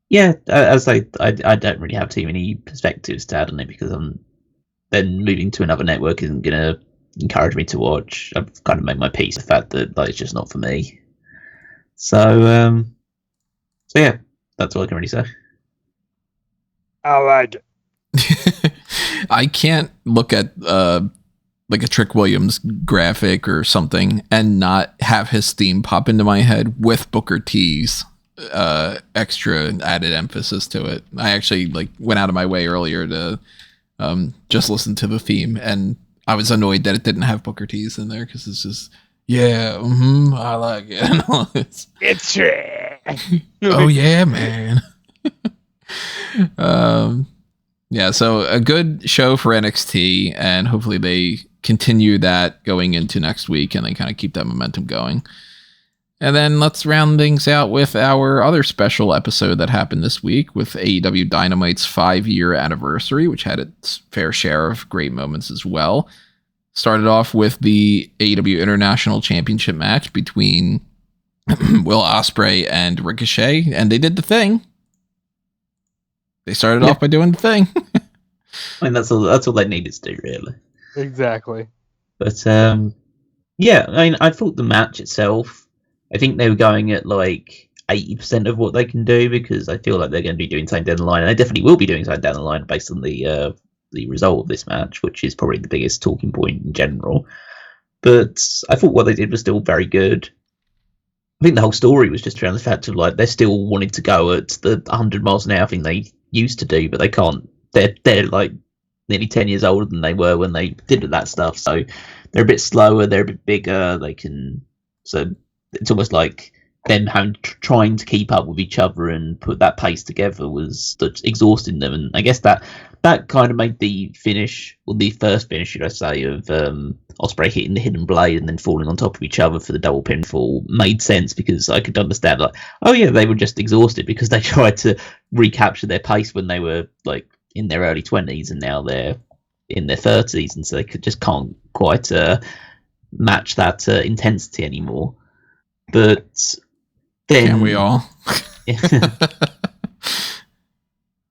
Speaker 3: Yeah, as I don't really have too many perspectives to add on it because then moving to another network isn't gonna encourage me to watch. I've kind of made my peace with the fact that it's just not for me. So yeah, that's all I can really say.
Speaker 2: I like
Speaker 1: it. I can't look at like a Trick Williams graphic or something and not have his theme pop into my head with Booker T's extra added emphasis to it. I actually went out of my way earlier to just listen to the theme, and I was annoyed that it didn't have Booker T's in there because it's just I like it.
Speaker 2: It's
Speaker 1: oh yeah, man. Yeah, so a good show for NXT, and hopefully they continue that going into next week and they kind of keep that momentum going. And then let's round things out with our other special episode that happened this week with AEW Dynamite's 5-year anniversary, which had its fair share of great moments as well. Started off with the AEW International Championship match between Will Ospreay and Ricochet, and they did the thing. They started off by doing the thing.
Speaker 3: I mean, that's all they needed to do, really.
Speaker 2: Exactly.
Speaker 3: But yeah, I mean, I thought the match itself, I think they were going at 80% of what they can do because I feel like they're going to be doing something down the line, and they definitely will be doing something down the line based on the result of this match, which is probably the biggest talking point in general. But I thought what they did was still very good. I think the whole story was just around the fact of they're still wanting to go at the 100 miles an hour thing they used to do, but they can't. They're nearly 10 years older than they were when they did that stuff, so they're a bit slower, they're a bit bigger. So it's almost like them trying to keep up with each other and put that pace together was exhausting them, and I guess that kind of made the finish, or the first finish, should I say, of Ospreay hitting the hidden blade and then falling on top of each other for the double pinfall made sense because I could understand they were just exhausted because they tried to recapture their pace when they were in their early 20s and now they're in their 30s, and so they can't quite match that intensity anymore. But then
Speaker 1: can we all?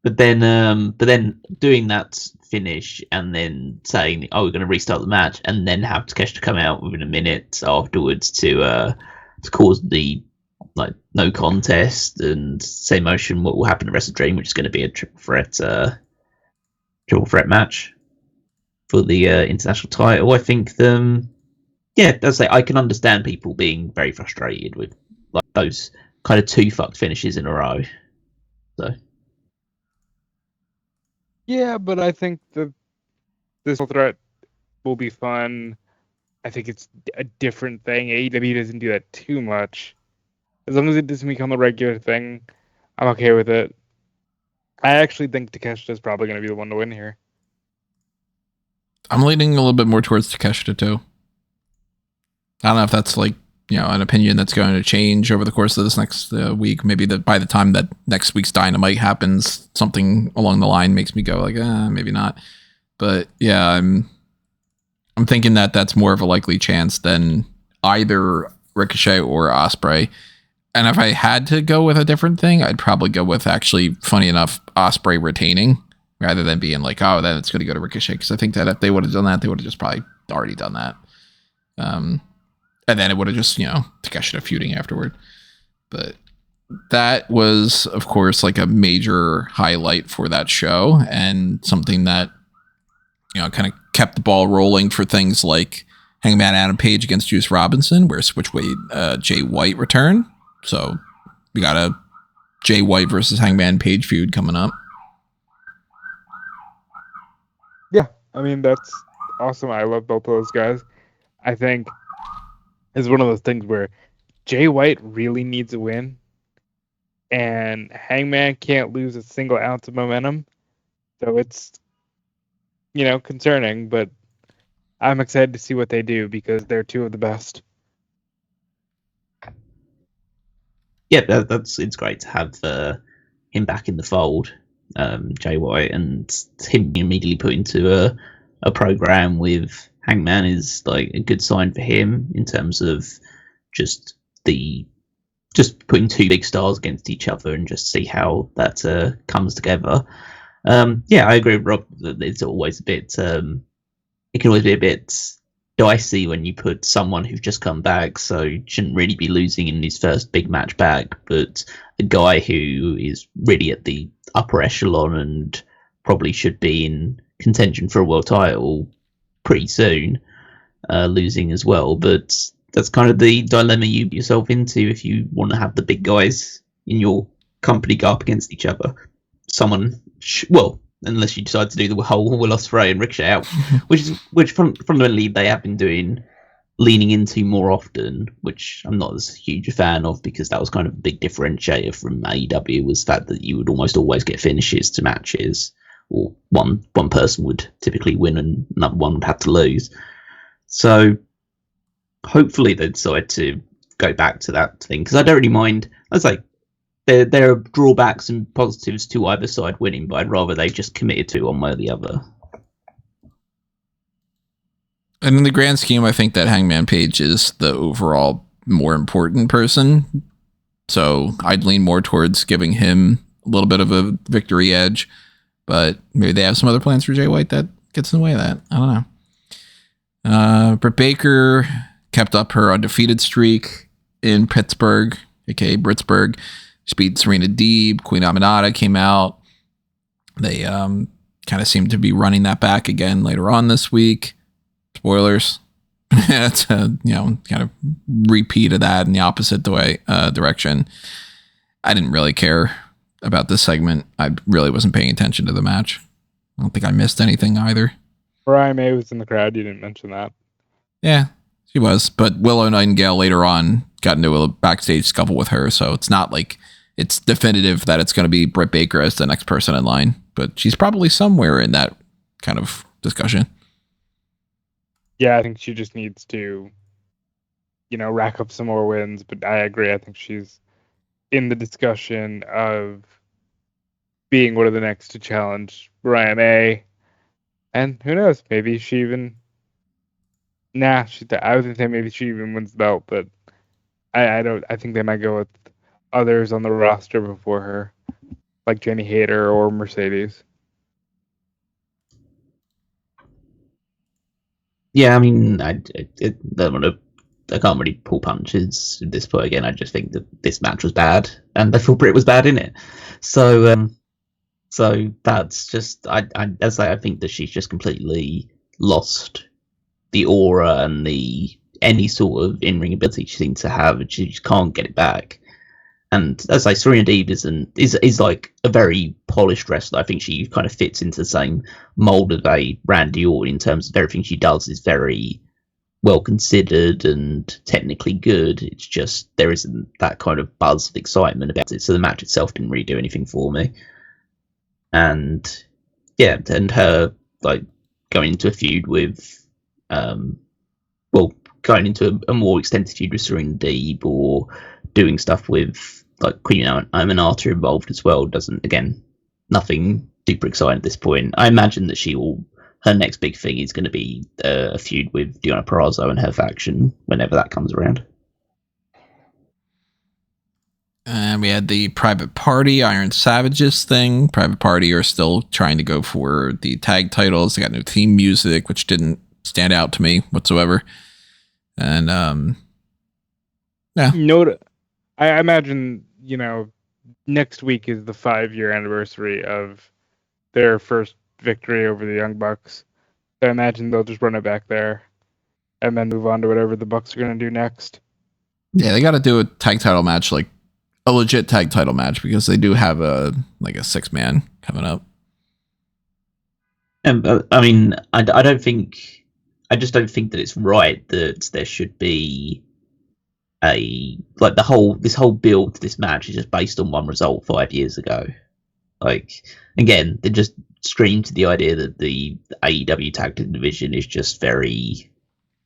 Speaker 3: But then doing that finish and then saying, "Oh, we're going to restart the match," and then have Takeshita come out within a minute afterwards to cause the no contest and say motion what will happen to Wrestle Dream, which is going to be a triple threat match for the international title. I think I can understand people being very frustrated with those kind of 2 fucked finishes in a row. So.
Speaker 2: Yeah, but I think this threat will be fun. I think it's a different thing. AEW doesn't do that too much. As long as it doesn't become a regular thing, I'm okay with it. I actually think Takeshita is probably going to be the one to win here.
Speaker 1: I'm leaning a little bit more towards Takeshita too. I don't know if that's an opinion that's going to change over the course of this next week. Maybe by the time that next week's Dynamite happens, something along the line makes me go maybe not. But yeah, I'm thinking that that's more of a likely chance than either Ricochet or Ospreay. And if I had to go with a different thing, I'd probably go with, actually, funny enough, Ospreay retaining rather than being then it's going to go to Ricochet. Because I think that if they would have done that, they would have just probably already done that. And then it would have just, Takeshita feuding afterward. But that was, of course, like a major highlight for that show, and something that, kind of kept the ball rolling for things like Hangman Adam Page against Juice Robinson, where Switchblade Jay White returned. So we got a Jay White versus Hangman Page feud coming up.
Speaker 2: Yeah, I mean, that's awesome. I love both of those guys. I think it's one of those things where Jay White really needs a win, and Hangman can't lose a single ounce of momentum. So it's, concerning, but I'm excited to see what they do because they're two of the best.
Speaker 3: Yeah, it's great to have him back in the fold, Jay White, and him immediately put into a program with Hangman is like a good sign for him in terms of just putting two big stars against each other and just see how that comes together. Yeah, I agree with Rob that it's always a bit. It can always be a bit dicey when you put someone who's just come back, so shouldn't really be losing in his first big match back, but a guy who is really at the upper echelon and probably should be in contention for a world title pretty soon, losing as well. But that's kind of the dilemma you put yourself into if you want to have the big guys in your company go up against each other. Unless you decide to do the whole Will Ospreay and Ricochet out, which fundamentally they have been doing, leaning into more often, which I'm not as huge a fan of because that was kind of a big differentiator from AEW, was the fact that you would almost always get finishes to matches, or one person would typically win and another one would have to lose. So hopefully they decide to go back to that thing, because I don't really mind. I was like, there are drawbacks and positives to either side winning, but I'd rather they just committed to one way or the other.
Speaker 1: And in the grand scheme, I think that Hangman Page is the overall more important person. So I'd lean more towards giving him a little bit of a victory edge, but maybe they have some other plans for Jay White that gets in the way of that. I don't know. Britt Baker kept up her undefeated streak in Pittsburgh, aka Britsburg. She beat Serena Deeb. Queen Aminata came out. They kind of seem to be running that back again later on this week. Spoilers. It's a kind of repeat of that in the opposite direction. I didn't really care about this segment. I really wasn't paying attention to the match. I don't think I missed anything either.
Speaker 2: Mariah May was in the crowd. You didn't mention that.
Speaker 1: Yeah, she was. But Willow Nightingale later on got into a backstage scuffle with her, so it's not like it's definitive that it's going to be Britt Baker as the next person in line. But she's probably somewhere in that kind of discussion.
Speaker 2: Yeah, I think she just needs to, rack up some more wins. But I agree. I think she's in the discussion of being one of the next to challenge Mariah May. And who knows? Maybe she even... I would say maybe she even wins the belt, but I don't. I think they might go with others on the roster before her, like Jenny Hayter or Mercedes.
Speaker 3: Yeah, I mean, I can't really pull punches at this point. Again, I just think that this match was bad, and I thought Britt was bad in it. So that's just I think that she's just completely lost the aura and any sort of in-ring ability she seems to have, and she just can't get it back. And as I say, Serena Deeb is like a very polished wrestler. I think she kind of fits into the same mold of a Randy Orton in terms of everything she does is very well considered and technically good. It's just there isn't that kind of buzz of excitement about it. So the match itself didn't really do anything for me. And yeah, and her like going into a feud with going into a more extensive feud with Serena Deeb, or doing stuff with like Queen Aminata involved as well, nothing super exciting at this point. I imagine that her next big thing is going to be a feud with Deonna Purrazzo and her faction whenever that comes around.
Speaker 1: And we had the Private Party, Iron Savages thing. Private Party are still trying to go for the tag titles. They got new theme music, which didn't stand out to me whatsoever. And yeah.
Speaker 2: I imagine, next week is the 5-year anniversary of their first victory over the Young Bucks. So I imagine they'll just run it back there and then move on to whatever the Bucks are going to do next.
Speaker 1: Yeah, they got to do a tag title match, like a legit tag title match, because they do have a 6-man coming up.
Speaker 3: I mean, I just don't think that it's right that there should be this whole build to this match is just based on one result 5 years ago. Like, again, they just scream to the idea that the AEW tag team division is just very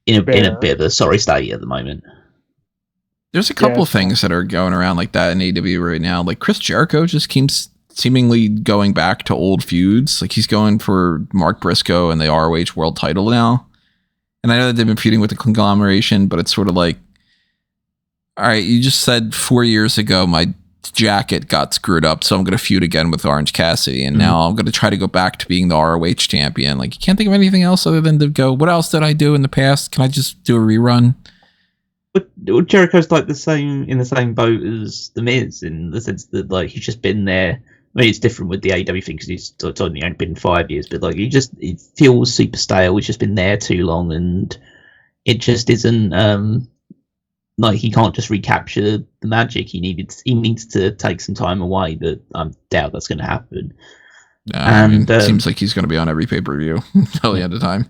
Speaker 3: in a bit of a sorry state at the moment.
Speaker 1: There's a couple things that are going around like that in AEW right now. Like Chris Jericho just keeps seemingly going back to old feuds. Like he's going for Mark Briscoe and the ROH world title now. And I know that they've been feuding with the conglomeration, but it's sort of like, all right, you just said 4 years ago my jacket got screwed up, so I'm going to feud again with Orange Cassidy, and now I'm going to try to go back to being the ROH champion. Like, you can't think of anything else other than to go, what else did I do in the past? Can I just do a rerun?
Speaker 3: But Jericho's like in the same boat as The Miz, in the sense that like he's just been there. I mean, it's different with the AEW thing because it's only been 5 years, but like it feels super stale. He's just been there too long, and it just isn't. Like he can't just recapture the magic. He needs to take some time away, but I doubt that's going to happen.
Speaker 1: It seems like he's going to be on every pay-per-view until the end of time.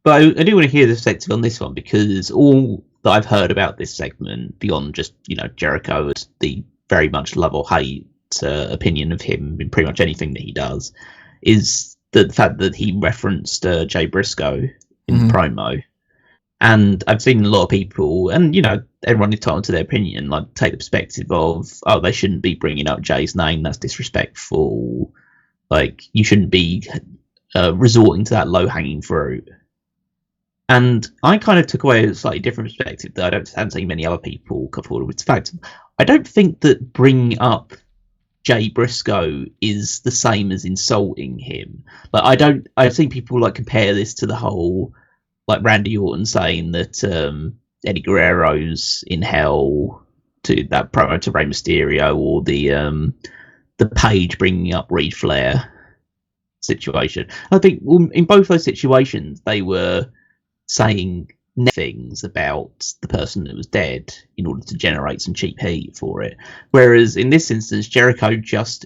Speaker 3: But I do want to hear the perspective on this one, because all that I've heard about this segment, beyond just Jericho, the very much love or hate opinion of him in pretty much anything that he does, is the fact that he referenced Jay Briscoe in the promo. And I've seen a lot of people, and everyone entitled to their opinion, like take the perspective of, oh, they shouldn't be bringing up Jay's name, that's disrespectful. Like, you shouldn't be resorting to that low-hanging fruit. And I kind of took away a slightly different perspective that I haven't seen many other people come forward with. The fact, I don't think that bringing up Jay Briscoe is the same as insulting him. Like, I've seen people like compare this to the whole, like Randy Orton saying that Eddie Guerrero's in hell, to that promo to Rey Mysterio, or the Page bringing up Reed Flair situation. I think in both those situations they were saying things about the person that was dead in order to generate some cheap heat for it. Whereas in this instance, Jericho just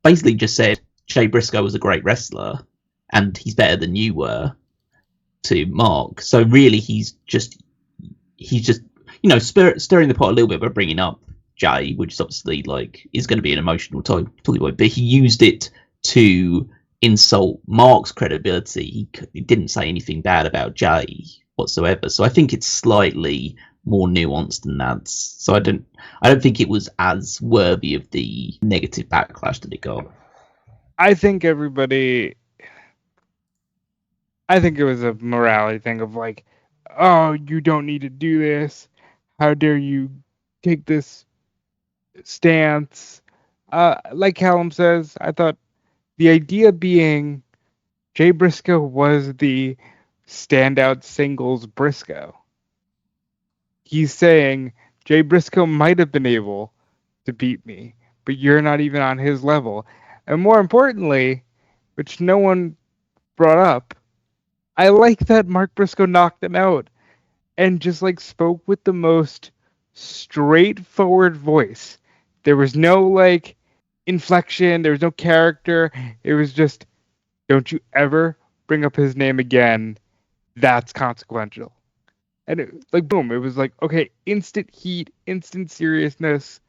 Speaker 3: basically just said Jay Briscoe was a great wrestler and he's better than you were, to Mark. So really he's just stirring the pot a little bit by bringing up Jay, which is obviously like is going to be an emotional toy, but he used it to insult Mark's credibility. He didn't say anything bad about Jay whatsoever. So I think it's slightly more nuanced than that. So I don't think it was as worthy of the negative backlash that it got.
Speaker 2: I think it was a morality thing of like, oh, you don't need to do this. How dare you take this stance? Like Callum says, I thought the idea being Jay Briscoe was the standout singles Briscoe. He's saying Jay Briscoe might have been able to beat me, but you're not even on his level. And more importantly, which no one brought up, I like that Mark Briscoe knocked him out and just like spoke with the most straightforward voice. There was no like inflection, there was no character. It was just, don't you ever bring up his name again. That's consequential. And it, like, boom, it was like, okay, instant heat, instant seriousness.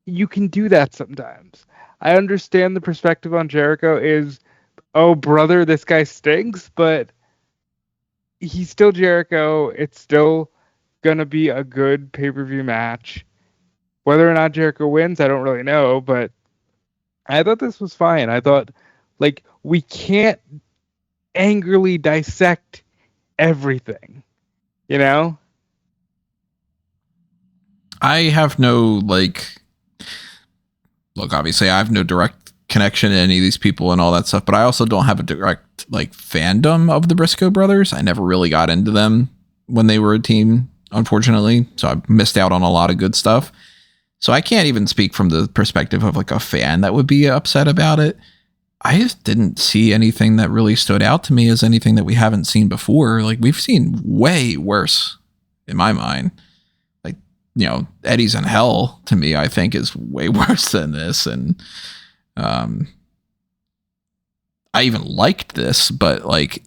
Speaker 2: You can do that sometimes. I understand the perspective on Jericho is, oh, brother, this guy stinks, but he's still Jericho. It's still going to be a good pay-per-view match. Whether or not Jericho wins, I don't really know, but I thought this was fine. I thought, like, we can't angrily dissect everything, you know?
Speaker 1: I have no, like, look, obviously I have no direct connection to any of these people and all that stuff, but I also don't have a direct, like, fandom of the Briscoe brothers. I never really got into them when they were a team, unfortunately, so I missed out on a lot of good stuff. So I can't even speak from the perspective of like a fan that would be upset about it. I just didn't see anything that really stood out to me as anything that we haven't seen before. Like, we've seen way worse in my mind. Like, Eddie's in Hell to me, I think, is way worse than this. And I even liked this, but like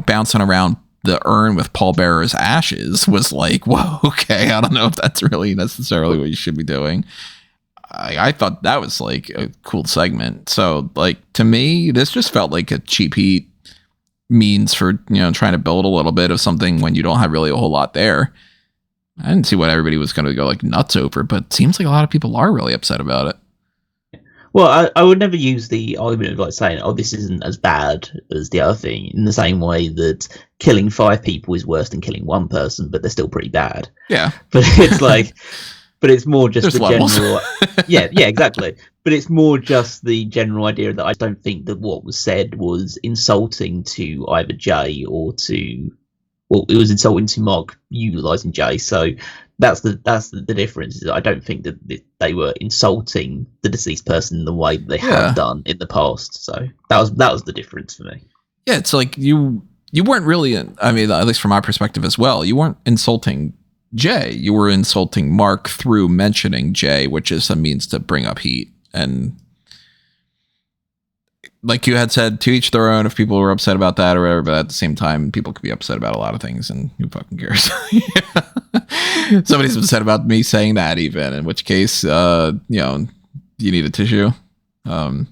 Speaker 1: bouncing around the urn with Paul Bearer's ashes was like, whoa, okay, I don't know if that's really necessarily what you should be doing. I thought that was like a cool segment. So like, to me, this just felt like a cheap heat means for, trying to build a little bit of something when you don't have really a whole lot there. I didn't see what everybody was going to go like nuts over, but it seems like a lot of people are really upset about it.
Speaker 3: Well, I would never use the argument of like saying, oh, this isn't as bad as the other thing, in the same way that killing 5 people is worse than killing 1 person, but they're still pretty bad.
Speaker 1: Yeah.
Speaker 3: But it's like, but it's more just
Speaker 1: There's
Speaker 3: the
Speaker 1: levels.
Speaker 3: general. Yeah, exactly. But it's more just the general idea that I don't think that what was said was insulting to either Jay or to, well, it was insulting to Mark utilising Jay. So that's the difference. Is I don't think that they were insulting the deceased person in the way that they have done in the past. So that was the difference for me.
Speaker 1: Yeah, it's like you weren't really, I mean, at least from my perspective as well, you weren't insulting Jay. You were insulting Mark through mentioning Jay, which is a means to bring up heat. And like you had said, to each their own if people were upset about that or whatever, but at the same time, people could be upset about a lot of things, and who fucking cares? Somebody's upset about me saying that even, in which case, you need a tissue. But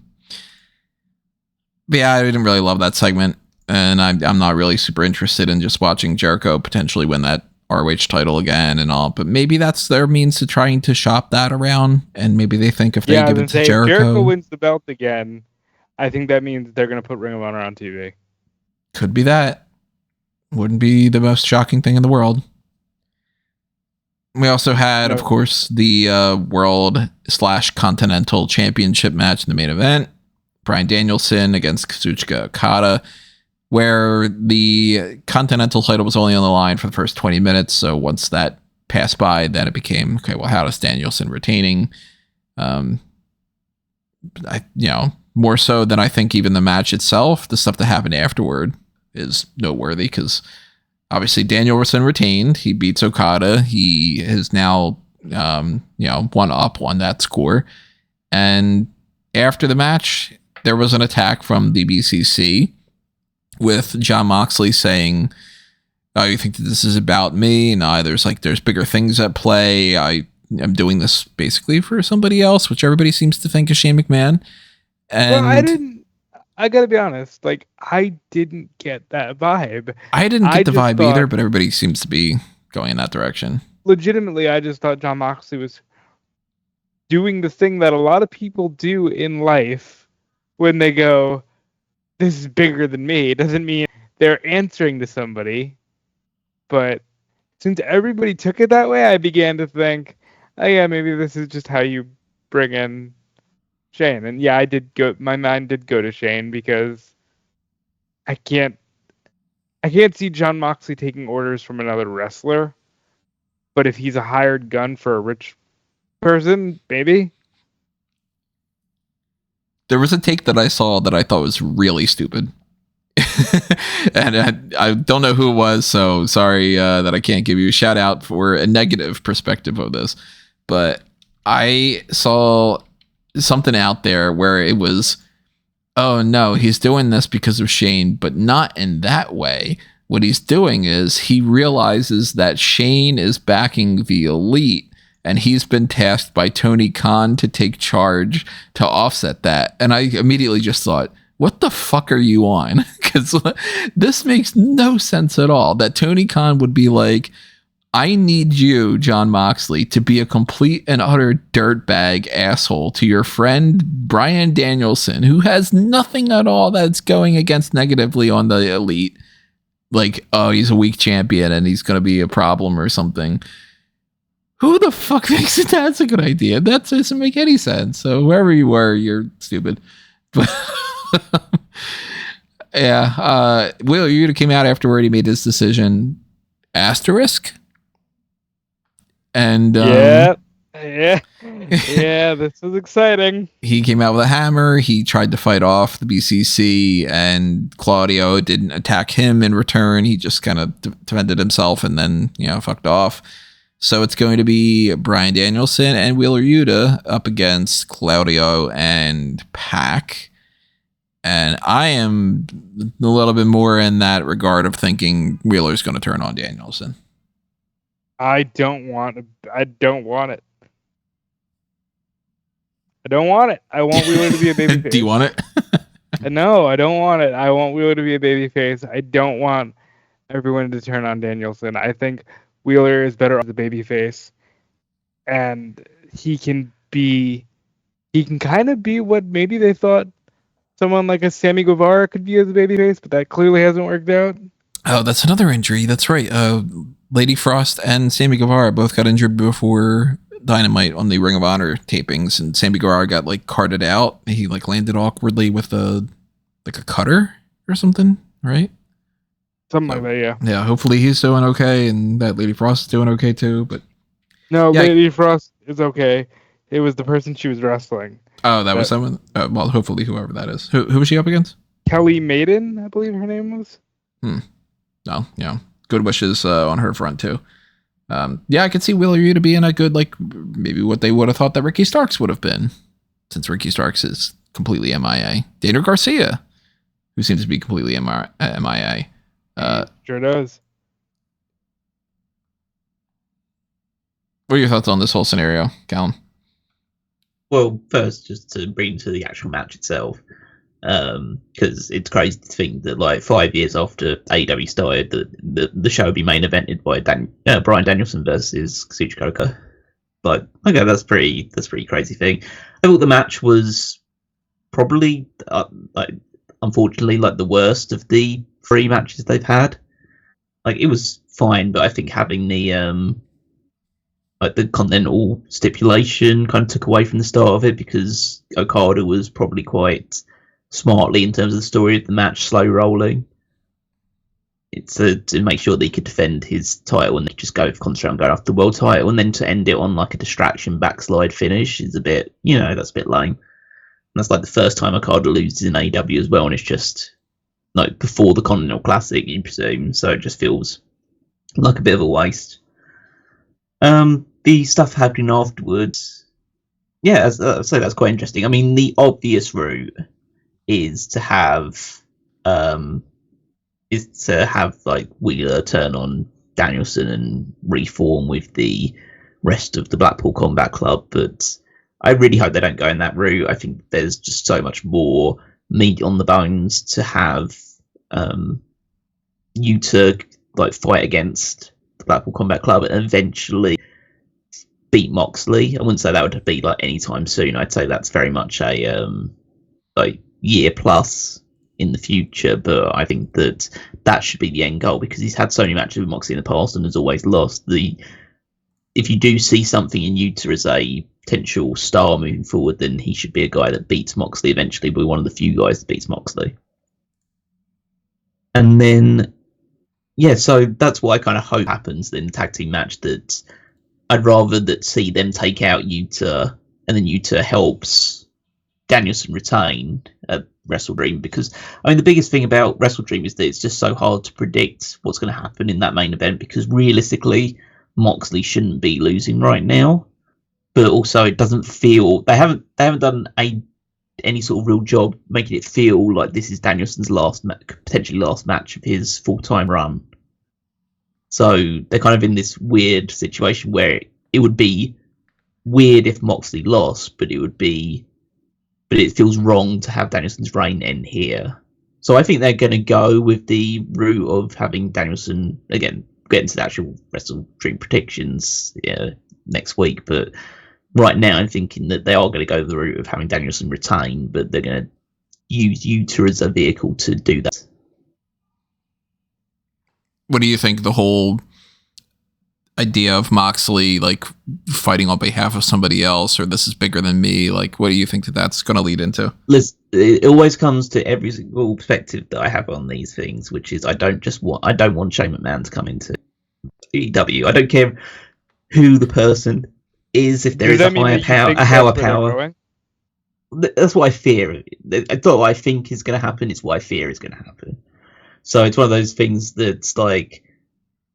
Speaker 1: yeah, I didn't really love that segment, and I'm not really super interested in just watching Jericho potentially win that ROH title again and all, but maybe that's their means to trying to shop that around, and maybe they think if they give it to Jericho...
Speaker 2: If Jericho wins the belt again, I think that means they're going to put Ring of Honor on TV.
Speaker 1: Could be that. Wouldn't be the most shocking thing in the world. We also had, of course, the World/Continental Championship match in the main event. Bryan Danielson against Kazuchika Okada, where the Continental title was only on the line for the first 20 minutes. So once that passed by, then it became, okay, well, how does Danielson retaining? More so than I think even the match itself, the stuff that happened afterward is noteworthy, because obviously Danielson retained. He beats Okada. He has now, won that score. And after the match, there was an attack from the BCC with Jon Moxley saying, oh, you think that this is about me? No, there's bigger things at play. I am doing this basically for somebody else, which everybody seems to think is Shane McMahon. And
Speaker 2: I gotta be honest, like, I didn't get that vibe.
Speaker 1: I didn't get the vibe either, but everybody seems to be going in that direction.
Speaker 2: Legitimately, I just thought Jon Moxley was doing the thing that a lot of people do in life when they go, this is bigger than me. It doesn't mean they're answering to somebody. But since everybody took it that way, I began to think, oh yeah, maybe this is just how you bring in Shane. And yeah, my mind did go to Shane, because I can't see Jon Moxley taking orders from another wrestler. But if he's a hired gun for a rich person, maybe.
Speaker 1: There was a take that I saw that I thought was really stupid. And I don't know who it was, so sorry that I can't give you a shout out for a negative perspective of this. But I saw something out there where it was, oh no, he's doing this because of Shane, but not in that way. What he's doing is he realizes that Shane is backing the Elite, and he's been tasked by Tony Khan to take charge to offset that. And I immediately just thought, what the fuck are you on? Because this makes no sense at all. That Tony Khan would be like, I need you, Jon Moxley, to be a complete and utter dirtbag asshole to your friend Bryan Danielson, who has nothing at all that's going against negatively on the Elite. Like, oh, he's a weak champion and he's going to be a problem or something. Who the fuck thinks that's a good idea? That doesn't make any sense. So whoever you were, you're stupid. But yeah, Will, you came out afterward. He made his decision. Asterisk. And
Speaker 2: yeah, Yeah, yeah, this is exciting.
Speaker 1: He came out with a hammer. He tried to fight off the BCC, and Claudio didn't attack him in return. He just kind of defended himself and then, fucked off. So it's going to be Bryan Danielson and Wheeler Yuta up against Claudio and Pac. And I am a little bit more in that regard of thinking Wheeler's going to turn on Danielson.
Speaker 2: I don't want it. I don't want it. I want Wheeler to be a babyface.
Speaker 1: Do you want it?
Speaker 2: No, I don't want it. I want Wheeler to be a babyface. I don't want everyone to turn on Danielson. I think Wheeler is better as a babyface, and he can kind of be what maybe they thought someone like a Sammy Guevara could be as a babyface, but that clearly hasn't worked out.
Speaker 1: Oh, that's another injury. That's right. Lady Frost and Sammy Guevara both got injured before Dynamite on the Ring of Honor tapings, and Sammy Guevara got carted out. He landed awkwardly with a cutter or something, right?
Speaker 2: Something like that, yeah.
Speaker 1: Yeah, hopefully he's doing okay, and that Lady Frost is doing okay too. But
Speaker 2: no, yeah, Lady Frost is okay. It was the person she was wrestling.
Speaker 1: Oh, that was someone. Well, hopefully whoever that is. Who was she up against?
Speaker 2: Kelly Maiden, I believe her name was.
Speaker 1: No, good wishes on her front too. I could see Wheeler Yuta being a good, maybe what they would have thought that Ricky Starks would have been, since Ricky Starks is completely MIA. Daniel Garcia, who seems to be completely MIA.
Speaker 2: Sure does.
Speaker 1: What are your thoughts on this whole scenario, Callum?
Speaker 3: Well, first, just to bring to the actual match itself, because it's crazy to think that 5 years after AEW started, the show would be main evented by Bryan Danielson versus Kazuchika Okada. But okay, that's pretty crazy thing. I thought the match was probably unfortunately the worst of the 3 matches they've had. It was fine, but I think having the Continental stipulation kind of took away from the start of it, because Okada was probably quite smartly, in terms of the story of the match, slow rolling. It's to make sure that he could defend his title and just concentrate on going after the world title, and then to end it on a distraction backslide finish is a bit, that's a bit lame. And that's the first time Okada loses in AEW as well, and it's just before the Continental Classic, you presume, so it just feels like a bit of a waste. The stuff happening afterwards, as I say, that's quite interesting. I mean, the obvious route is to have Wheeler turn on Danielson and reform with the rest of the Blackpool Combat Club, but I really hope they don't go in that route. I think there's just so much more meat on the bones to have Yuta fight against the Blackpool Combat Club and eventually beat Moxley. I wouldn't say that would be anytime soon. I'd say that's very much a year plus in the future, but I think that should be the end goal, because he's had so many matches with Moxley in the past and has always lost. If you do see something in Yuta as a potential star moving forward, then he should be a guy that beats Moxley eventually, but one of the few guys that beats Moxley. And then so that's what I kind of hope happens in the tag team match, that I'd rather that see them take out Yuta, and then Yuta helps Danielson retain at Wrestle Dream, because the biggest thing about Wrestle Dream is that it's just so hard to predict what's going to happen in that main event, because realistically Moxley shouldn't be losing right now, but also it doesn't feel they haven't done any sort of real job making it feel like this is Danielson's potentially last match of his full-time run. So they're kind of in this weird situation where it would be weird if Moxley lost, but it feels wrong to have Danielson's reign end here. So I think they're going to go with the route of having Danielson, again, get into the actual Wrestle Dream predictions next week, but right now I'm thinking that they are going to go the route of having Danielson retain, but they're going to use Yuta as a vehicle to do that.
Speaker 1: What do you think the whole idea of Moxley fighting on behalf of somebody else, or this is bigger than me? What do you think that's going to lead into?
Speaker 3: Listen, it always comes to every single perspective that I have on these things, which is I don't want Shane McMahon to come into AEW. I don't care who the person is if there
Speaker 2: Does
Speaker 3: is
Speaker 2: that mean that you think
Speaker 3: a higher
Speaker 2: that's where they're
Speaker 3: power.
Speaker 2: going?
Speaker 3: That's what I fear. It's not what I think is going to happen. It's what I fear is going to happen. So it's one of those things that's like,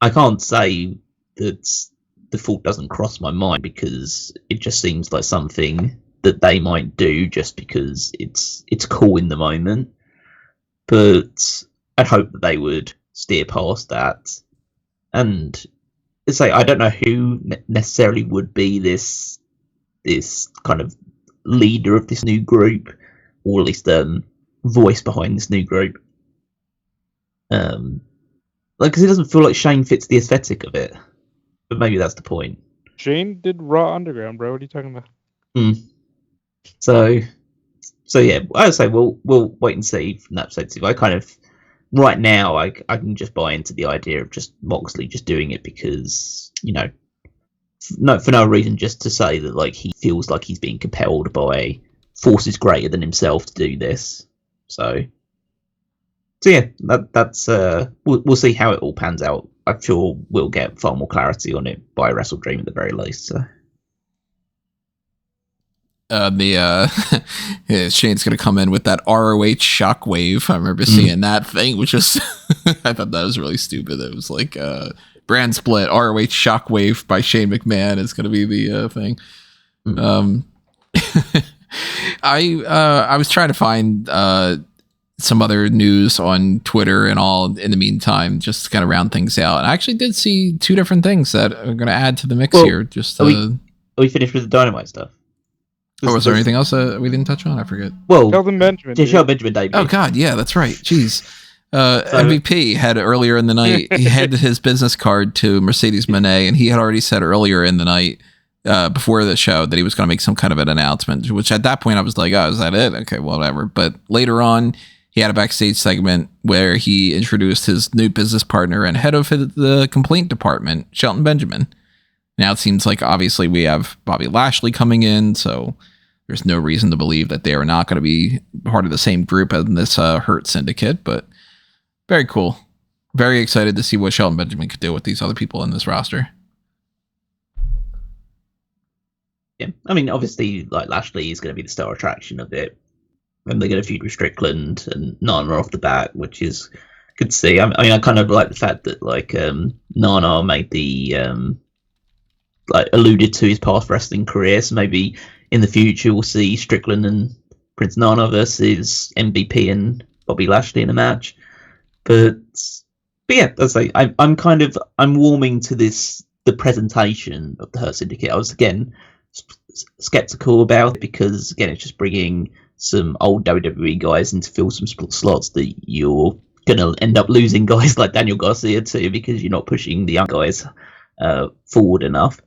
Speaker 3: I can't say that the thought doesn't cross my mind, because it just seems like something that they might do just because it's cool in the moment. But I'd hope that they would steer past that. And it's like, I don't know who necessarily would be this kind of leader of this new group, or at least voice behind this new group. Because it doesn't feel like Shane fits the aesthetic of it, but maybe that's the point.
Speaker 2: Shane did Raw Underground, bro. What are you talking about?
Speaker 3: So yeah, I would say we'll wait and see from that perspective. I kind of right now I can just buy into the idea of just Moxley just doing it because, you know, for no reason, just to say that like he feels like he's being compelled by forces greater than himself to do this. So yeah, that's we'll see how it all pans out. I'm sure we'll get far more clarity on it by Wrestle Dream at the very least. So.
Speaker 1: Shane's gonna come in with that ROH shockwave. I remember seeing that thing, which was I thought that was really stupid. It was like brand split. ROH shockwave by Shane McMahon is gonna be the thing. I was trying to find some other news on Twitter and all in the meantime, just to kind of round things out. And I actually did see two different things that are going to add to the mix here. Just
Speaker 3: are we finished with the Dynamite stuff?
Speaker 1: Was there anything else that we didn't touch on? I forget.
Speaker 3: Well,
Speaker 2: Shelton Benjamin.
Speaker 3: Shelton Benjamin debut.
Speaker 1: Oh God, yeah, that's right. Jeez. MVP had earlier in the night. He had his business card to Mercedes Moné, and he had already said earlier in the night, before the show, that he was going to make some kind of an announcement. Which at that point I was like, "Oh, is that it? Okay, whatever." But later on, he had a backstage segment where he introduced his new business partner and head of the complaint department, Shelton Benjamin. Now it seems like obviously we have Bobby Lashley coming in, so there's no reason to believe that they are not going to be part of the same group as this Hurt Syndicate, but very cool. Very excited to see what Shelton Benjamin could do with these other people in this roster.
Speaker 3: Yeah, I mean, obviously, like Lashley is going to be the star attraction of it. And they're going to feud with Strickland and Nana off the bat, which is good to see. I mean, I kind of like the fact that like Nana made the like alluded to his past wrestling career. So maybe in the future we'll see Strickland and Prince Nana versus MVP and Bobby Lashley in a match. But yeah, that's like I'm warming to the presentation of the Hurt Syndicate. I was again skeptical about it because again it's just bringing some old WWE guys and to fill some slots that you're going to end up losing guys like Daniel Garcia to because you're not pushing the young guys forward enough.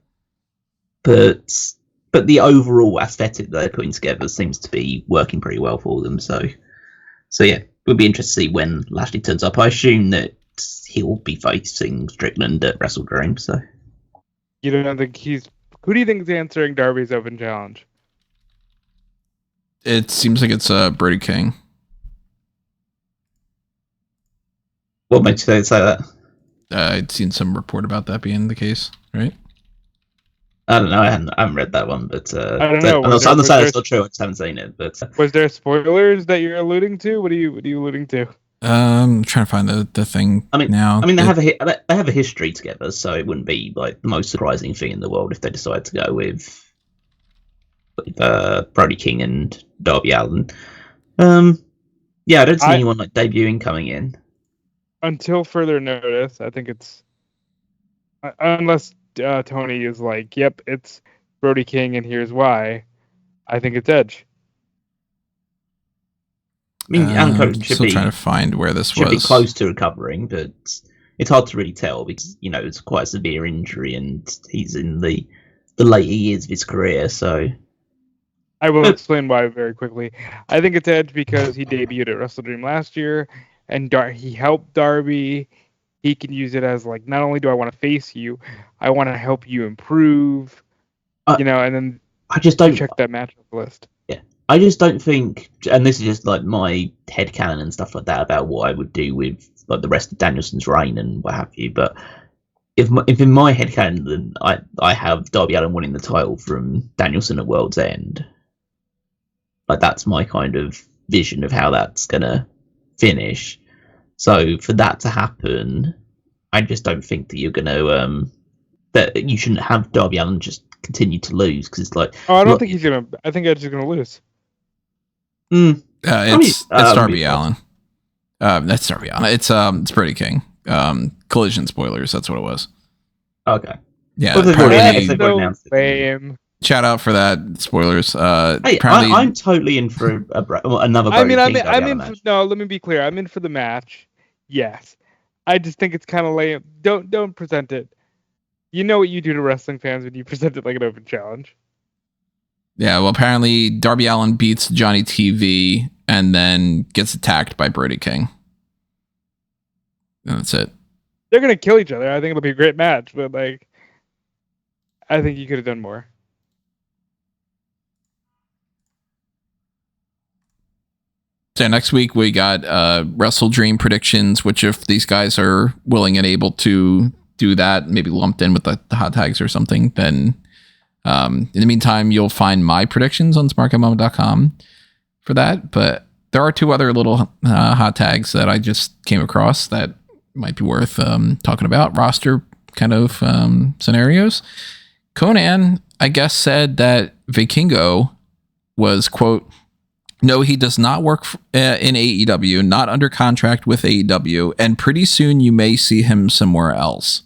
Speaker 3: But the overall aesthetic that they're putting together seems to be working pretty well for them. So yeah, we'll be interested to see when Lashley turns up. I assume that he'll be facing Strickland at Wrestle Dream. So
Speaker 2: you don't think who do you think is answering Darby's open challenge?
Speaker 1: It seems like it's Brody King.
Speaker 3: What makes you say that?
Speaker 1: I'd seen some report about that being the case, right?
Speaker 3: I don't know. I haven't read that one, but
Speaker 2: I don't know.
Speaker 3: I'm not saying it's not true. I just haven't seen it. But
Speaker 2: was there spoilers that you're alluding to? What are you alluding to?
Speaker 1: I'm trying to find the thing. Now.
Speaker 3: I mean, they have a history together, so it wouldn't be like the most surprising thing in the world if they decide to go with Brody King and Darby Allin. Yeah, I don't see anyone like debuting coming in.
Speaker 2: Until further notice, I think it's unless Tony is like, "Yep, it's Brody King, and here's why." I think it's Edge.
Speaker 3: I mean, Alan Coach
Speaker 1: I'm still trying to find where this
Speaker 3: should
Speaker 1: was.
Speaker 3: be close to recovering, but it's hard to really tell because you know it's quite a severe injury, and he's in the later years of his career. So
Speaker 2: I will explain why very quickly. I think it's Edge because he debuted at Wrestle Dream last year, and he helped Darby. He can use it as like, not only do I want to face you, I want to help you improve. And then
Speaker 3: I just don't
Speaker 2: check that matchup list.
Speaker 3: Yeah, I just don't think, and this is just like my headcanon and stuff like that about what I would do with like the rest of Danielson's reign and what have you. But if in my head canon I have Darby Allin winning the title from Danielson at World's End, like that's my kind of vision of how that's gonna finish. So for that to happen, I just don't think that you're gonna that you shouldn't have Darby Allin just continue to lose, because it's like,
Speaker 2: I don't think he's gonna. I think Edge is gonna lose.
Speaker 1: It's Darby Allin. That's Darby Allin. It's Brody King. Collision spoilers. That's what it was.
Speaker 3: Okay.
Speaker 1: Yeah.
Speaker 3: Well,
Speaker 1: shout out for that. Spoilers.
Speaker 3: Hey, I'm totally in for another.
Speaker 2: I'm in. No, let me be clear. I'm in for the match. Yes. I just think it's kind of lame. Don't present it. You know what you do to wrestling fans when you present it like an open challenge.
Speaker 1: Yeah, well, apparently Darby Allin beats Johnny TV and then gets attacked by Brody King. And that's it.
Speaker 2: They're going to kill each other. I think it'll be a great match, but like, I think you could have done more.
Speaker 1: So next week we got Wrestle Dream predictions, which if these guys are willing and able to do that, maybe lumped in with the hot tags or something, then in the meantime, you'll find my predictions on smarkmoment.com for that. But there are two other little hot tags that I just came across that might be worth talking about. Roster kind of scenarios. Conan, I guess, said that Vikingo was, quote, no, he does not work in AEW, not under contract with AEW, and pretty soon you may see him somewhere else.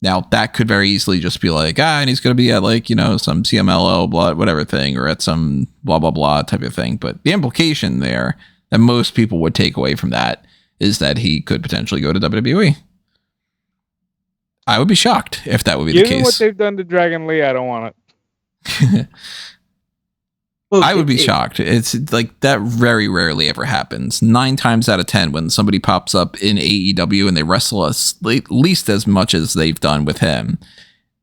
Speaker 1: Now, that could very easily just be like, and he's going to be at like, some CMLL, blah, whatever thing, or at some blah, blah, blah type of thing. But the implication there that most people would take away from that is that he could potentially go to WWE. I would be shocked if that would be the case.
Speaker 2: Given what they've done to Dragon Lee, I don't want it.
Speaker 1: Well, I would be shocked. It's like that very rarely ever happens. 9 times out of 10, when somebody pops up in AEW and they wrestle us at least as much as they've done with him,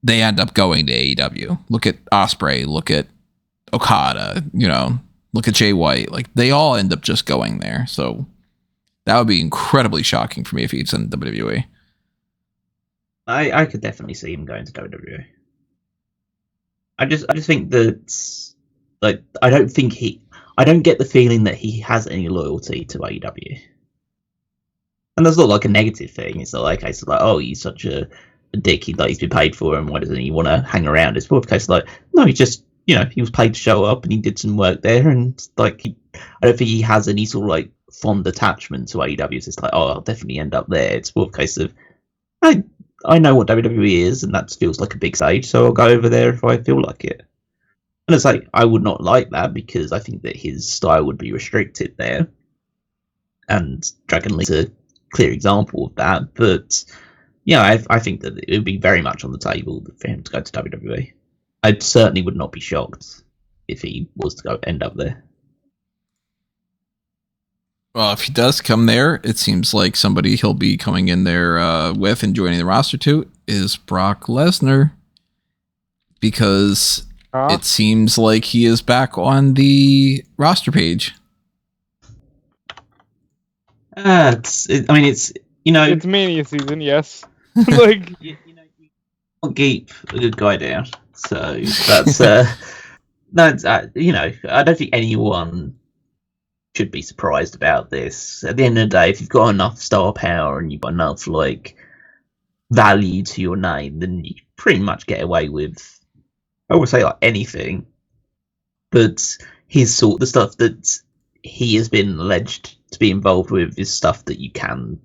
Speaker 1: they end up going to AEW. Look at Ospreay. Look at Okada. Look at Jay White. Like, they all end up just going there. So that would be incredibly shocking for me if he's in WWE.
Speaker 3: I could definitely see him going to WWE. I just think that. Like, I don't get the feeling that he has any loyalty to AEW. And that's not like a negative thing. It's not like, it's like, oh, he's such a dick, he's been paid for him, why doesn't he want to hang around? It's more of a case of like, no, he just, he was paid to show up and he did some work there, and like, I don't think he has any sort of like fond attachment to AEW. It's just like, oh, I'll definitely end up there. It's more of a case of, I know what WWE is, and that feels like a big stage, so I'll go over there if I feel like it. And it's like, I would not like that, because I think that his style would be restricted there. And Dragon Lee's a clear example of that. But, yeah, I think that it would be very much on the table for him to go to WWE. I certainly would not be shocked if he was to end up there.
Speaker 1: Well, if he does come there, it seems like somebody he'll be coming in there with and joining the roster to is Brock Lesnar. Because it seems like he is back on the roster page.
Speaker 3: It's
Speaker 2: Mania season, yes. Like,
Speaker 3: you can't keep a good guy down. So that's I don't think anyone should be surprised about this. At the end of the day, if you've got enough star power and you've got enough like value to your name, then you pretty much get away with, I would say, like anything. But the stuff that he has been alleged to be involved with is stuff that you can,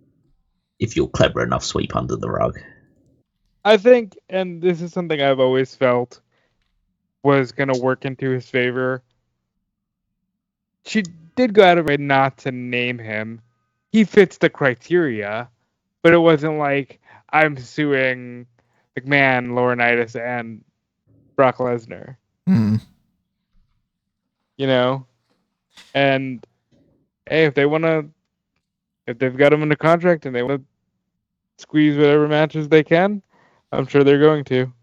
Speaker 3: if you're clever enough, sweep under the rug.
Speaker 2: I think, and this is something I've always felt was going to work into his favor. She did go out of her way not to name him. He fits the criteria, but it wasn't like I'm suing McMahon, Laurinaitis, and Brock Lesnar.
Speaker 1: Mm.
Speaker 2: And hey, if they've got him in the contract and they want to squeeze whatever matches they can, I'm sure they're going to.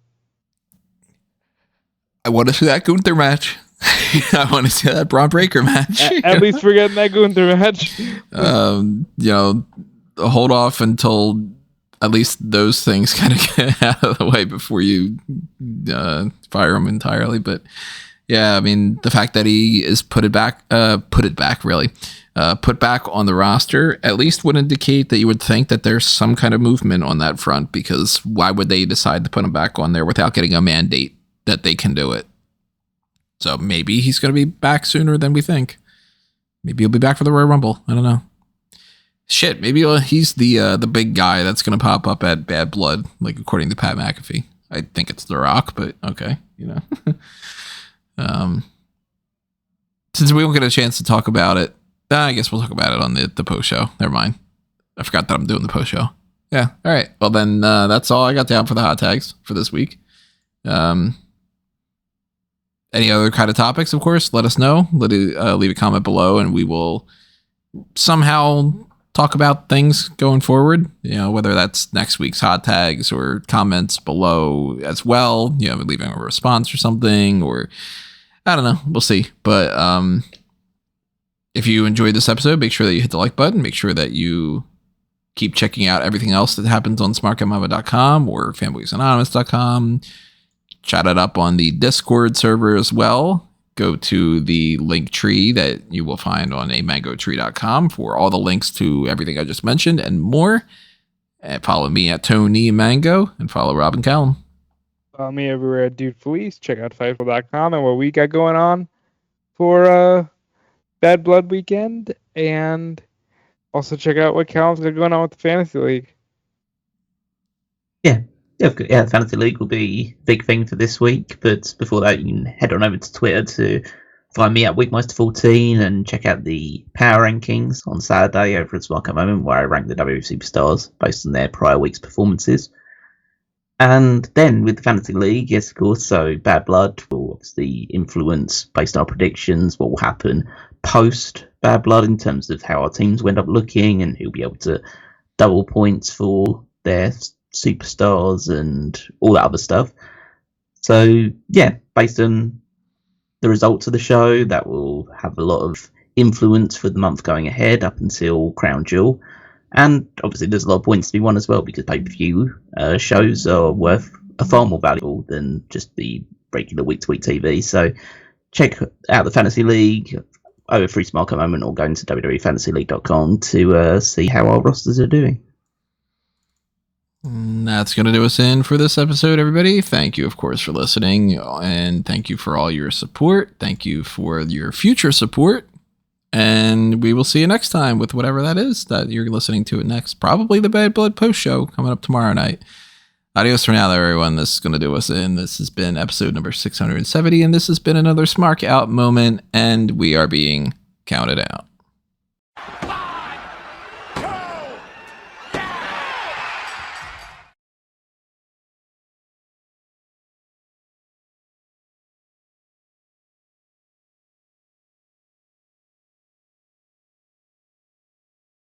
Speaker 1: I want to see that Gunther match. I want to see that Bron Breakker match.
Speaker 2: At least we're getting that Gunther match.
Speaker 1: Hold off until at least those things kind of get out of the way before you fire him entirely. But yeah, I mean, the fact that he is put back on the roster at least would indicate that you would think that there's some kind of movement on that front, because why would they decide to put him back on there without getting a mandate that they can do it? So maybe he's going to be back sooner than we think. Maybe he'll be back for the Royal Rumble. I don't know. Shit, maybe he's the big guy that's going to pop up at Bad Blood, like according to Pat McAfee. I think it's The Rock, but okay, Since we won't get a chance to talk about it, I guess we'll talk about it on the post show. Never mind. I forgot that I'm doing the post show. Yeah. All right. Well, then that's all I got down for the hot tags for this week. Any other kind of topics, of course, let us know. Leave a comment below, and we will somehow talk about things going forward, whether that's next week's hot tags or comments below as well, leaving a response or something, or I don't know. We'll see. But if you enjoyed this episode, make sure that you hit the like button. Make sure that you keep checking out everything else that happens on smarkandmama.com or fanboysanonymous.com. Chat it up on the Discord server as well. Go to the link tree that you will find on amangotree.com for all the links to everything I just mentioned and more. And follow me at Tony Mango and follow Robin Callum.
Speaker 2: Follow me everywhere at Dude Felice. Check out Fightful.com and what we got going on for Bad Blood Weekend. And also check out what Callum's got going on with the Fantasy League.
Speaker 3: Yeah, the Fantasy League will be a big thing for this week, but before that you can head on over to Twitter to find me at Weekmeister14 and check out the Power Rankings on Saturday over at Smark Moment, where I rank the WWE Superstars based on their prior week's performances. And then with the Fantasy League, yes, of course, so Bad Blood will obviously influence, based on our predictions, what will happen post Bad Blood in terms of how our teams will end up looking and who'll be able to double points for their superstars and all that other stuff. So yeah, based on the results of the show, that will have a lot of influence for the month going ahead up until Crown Jewel. And obviously there's a lot of points to be won as well, because pay-per-view shows are worth far more valuable than just the regular week-to-week TV. So check out the Fantasy League over through Smark Moment or going to www.fantasyleague.com to see how our rosters are doing.
Speaker 1: That's going to do us in for this episode, everybody. Thank you, of course, for listening, and thank you for all your support. Thank you for your future support, and we will see you next time with whatever that is that you're listening to it next. Probably the Bad Blood post show coming up tomorrow night. Adios for now, everyone. This is going to do us in. This has been episode number 670, and this has been another Smark Out moment, and we are being counted out.